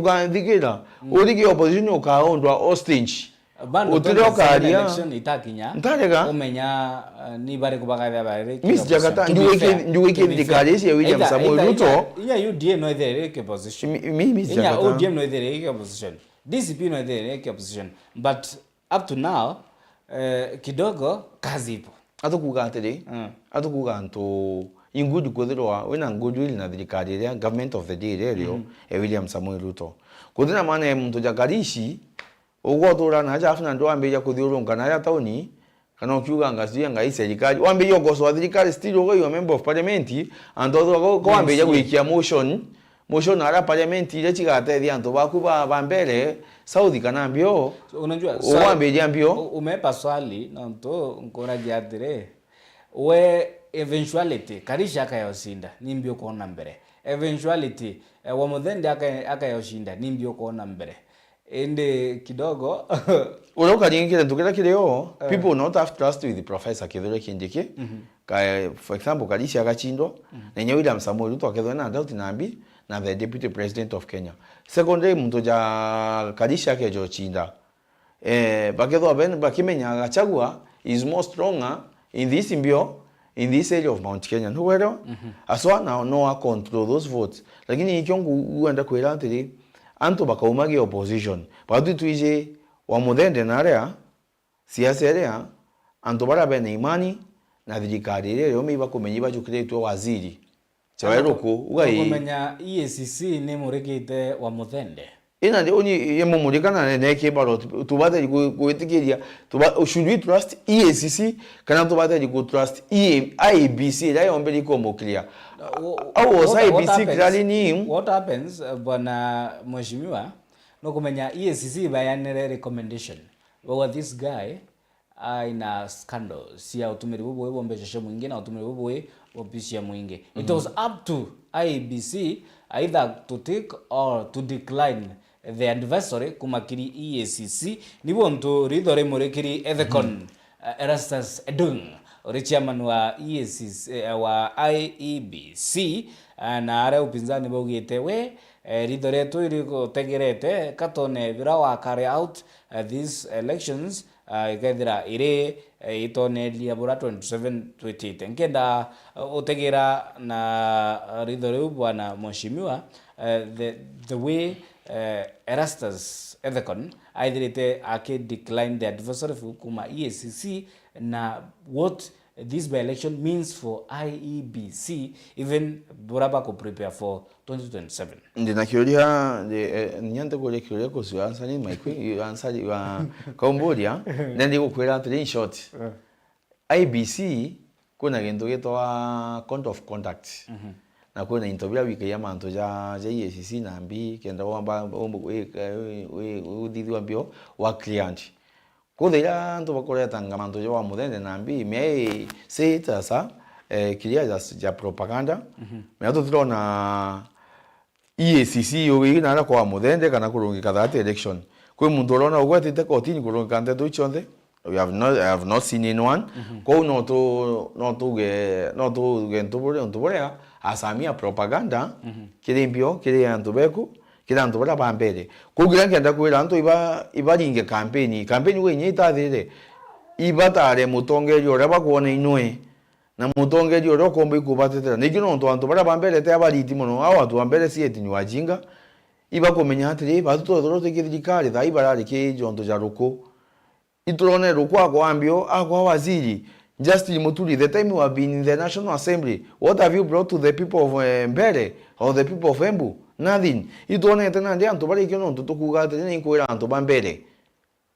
urige opposition ukaondwa hostage utiro karia election itakinya ntarega umenya ni bare kubaka bare Miss Jagata nduwe kithirikari cia William Samoei Ruto inya UDA no ethere ke position Miss Jagata inya ODM no ethere ke position DCP no ethere ke position but up to now kidogo kazi ipo atukuga atiri atukuga nto ingudu kuthirwa wina ngudu ili na thirikari ya government of the day rero William Samoei Ruto kuthina maana muntu jakarishi ugotura na jafuna ndo ambeja kuthiurunga na ya tauni kana ukiuga ngazia ngai serikali wambeja goswa thirikari still ugo member of parliament and other go ambeja gwikia motion ara parliament ile chigatethia antu baku ba mbere Saudi kana mbio unajua uambeja mbio umepa swali na mto nkora jadire we eventuality karisha akayoshinda ni mbio kuona mbere eventuality wa muthende akayoshinda ni mbio kuona mbere ende kidogo uroka nyingine tukira kireo people not have trust with the professor Kithure Kindiki for example karisha akachindwa na nyewe William Samoei Ruto akethwa na doubt nambi na the deputy president of Kenya secondary muntu ja karisha ke jochinda bakethwa ben bakimenya agachagua is more stronger in this area of Mount Kenya no wero aswa now no control those votes lakini ikyongu uenda kwera atiri anto bakaumage opposition batu tuije wa muthende na area siasa area anto barabe na imani na thirikari rero miba kumenyiba jukiretwe waziri chaweruko ugai kumenya EACC ni murekete wa muthende ina ndi oni yemumurikana ne kebaro tubate kuitikiria should we trust EACC kana tubate ku trust IBC la yombeli ko moklia was IBC clearly ni what happens bwana mheshimiwa no kumenya EACC bayanere recommendation what this guy ina scandal si autumiri bubwe bombeshe mwingine autumiri bubwe bopisia mwingi it was up to IBC either to take or to decline the adversary kumakiri EACC nibo nto ridore murekiri ethecon Erastus Edung ori chairman wa EACC wa IEBC na are upinzani bogite we ridore to iriko tegerete katone vira wa carry out these elections ikethira ire itonelia bura 27 nkenda utegera na ridore bwana mheshimiwa the way Erastus Ethecon either ake decline the adversary kuma EACC na what this by election means for IEBC even buraba ko prepare for 2027 ndina kiuria nyante kule kiuria ko su answer ni my answer wa Cambodia ndi gukwira atri in short IEBC kuna gendo getwa code of conduct na kuna intobira wiki ya manto ja EACC nambi kenda wamba we udithwa mbio wa client kuthira ndo bakore tanga manto ja wa muthende nambi me sita sa kiria ja propaganda me to trona EACC yogi na kwa muthende kana kurungika that election kwe muntu rona ugwatite kotini kurungika ndeto ichonde I have not seen anyone ko no to ge ntubore asamia propaganda kile mbio kile antubeku kile antubara bambere kugira ngenda kwira antu ibaringe campaign wenye itathire ibatare mutongeri ora bakuona inwe na mutongeri ora kombe kubatetera nikino ndo antubara bambere te abariti muno awa tu bambere sieti ni wajinga iba komenya atire batu todo tekithikari thai barari ke jonto jaruko iturone rukwa kwa ambio akwa waziri Justin Muturi, the time you have been in the National Assembly, what have you brought to the people of Mbere or the people of Embu? Nothing. You don't understand. Antobari kiono tutukuga tena inkwera antobambere.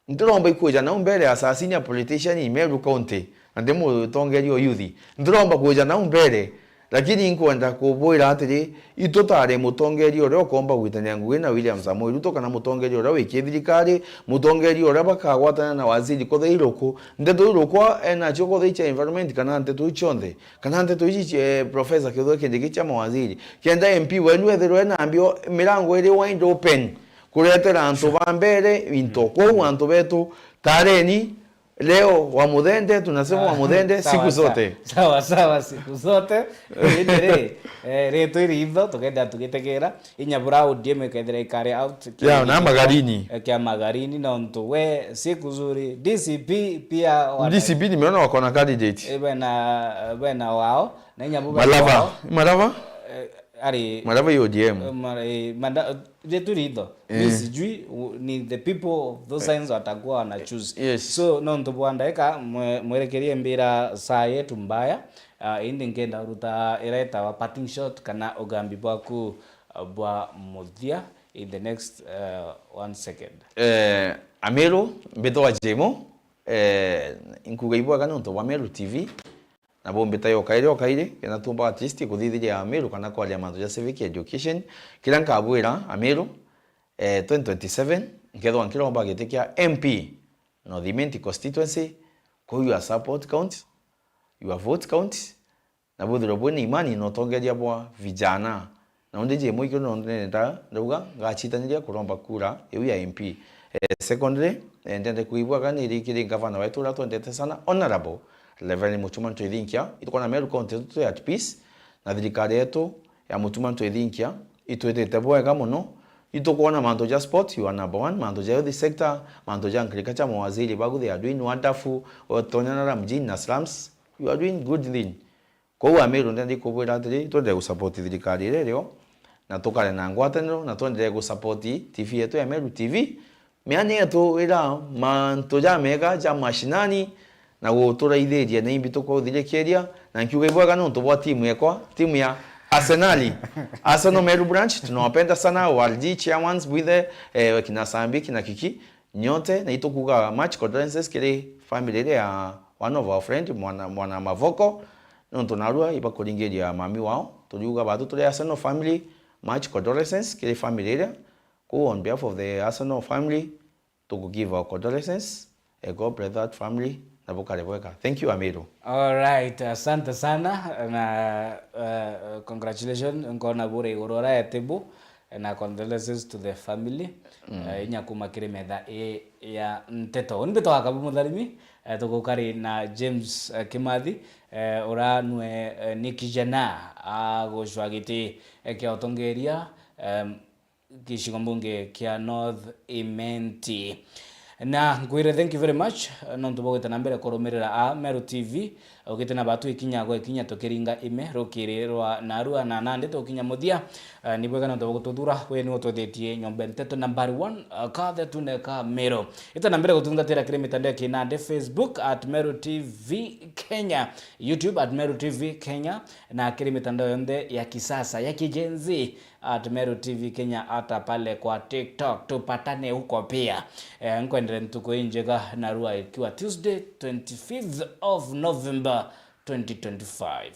Ndromba ikuja na Mbere as a senior politician in Meru County. Andemo tongeri oyuthi. Ndromba kuja na Mbere. Lakini inkwenda kuboira atiri itotare mutongeri ore okomba gwitanya ngwina William Samoei Ruto kana mutongeri ore wikithirikari mutongeri ore bakagwatana na waziri kothe iroko ndeto iroko ena choko the environment kana ndeto ichonde kana ndeto ichi professor Kithure Kindiki cha mawaziri kenda MP wenu ethero na ambio mirango iri wide open kuretera antu bambere intoko antu betu tareni Leo wa Muthende tunasema wa Muthende siku zote. Sawa siku zote. Reto iritho tukenda tugitegera inyabura ODM kethira ikare out ya na Magarini. Kia Magarini na mtu we siku zuri DCP pia DCP nimeona wako na candidate. Bena wao na inyabuba Malava ari Malava ODM. Reto iritho sijui ni the people of those signs watakuwa na choose. Yes. So no mtu bwandaika mwerekerie mbira saa yetu mbaya. Indi ngenda ruta ireta wa parting shot kana ugambi bwaku bwa muthia in the next 1 second. Amelo mbeto wa jemo inkugaibwa kana nto wa Meru TV na bombeta yo kaire kana tumba artist kuthithiria Amelo kana kwalia manzo ya civic education kila nkabwira Amelo 2027 ngetho ankiro bagetikia MP no the IMENTI constituency ko your support count your vote count na buthiro bwene imani no tongeria bwa vijana na ondeje moikiro no ndenda ndauga ngachitaniria kuromba kura ya MP. Secondly ndende kuibwa kana irikiri gavana wetu la twendete sana honorable Level Mutuma Ntwithinkia ituko na Meru County tu at peace na thirikari yetu ya Mutuma Ntwithinkia itwetete bwega muno itukuona manto ja sport you are number 1 manto ja the sector manto ja agriculture mawaziri bagu they are doing wonderful otonyana mjini na slums you are doing good thing ko Amelo ndende kubwira atiri twende gusupport thirikari rero na tukare na ngwataniro na twende gusupport TV yetu ya Meru TV miani yetu ira manto ja mega ja mashinani na guturaithiria na imbi tukuthirekeria na nkiuga ibwaga no tubwa timu ya Arsenal Meru branch tunawapenda sana waldi chairmans with kina Sambi kina Kiki nyote na itukuga match condolences kile family ya one of our friend mwana Mavoko no tunarua ibakuringeria mami wao tuliuga batu tuli Arsenal family match condolences kile family go on behalf of the Arsenal family to give our condolences God bless that family. Thank you, Amelo. All right, asante sana na congratulations ngona bure igorora ya tebu na condolences to the family. Inyakuma kire metha ya nteto nbeto akabu mutharimi tukukari na James Kimathi ora nwe nikijana agoshwagiti kia otongeria kishigombunge kia North IMENTI. Na ngwire thank you very much no ntubogete na mbere koromerera Meru TV ogete na batu ikinya tokiringa ime rokirerwa narua na nande tokinya muthia nibwega no tubugututhura we ni utwethetie nyombe nteto number 1 kathe tuneka Meru ita na mbere gutungatira kire mitandao kinande Facebook @Meru TV Kenya, YouTube @Meru TV Kenya na kire mitandao yonde ya kisasa ya kijenzi @Meru TV Kenya hata pale kwa TikTok tupatane huko pia. Nkwendere ntuko injega narua ikiwa Tuesday 25th of November 2025.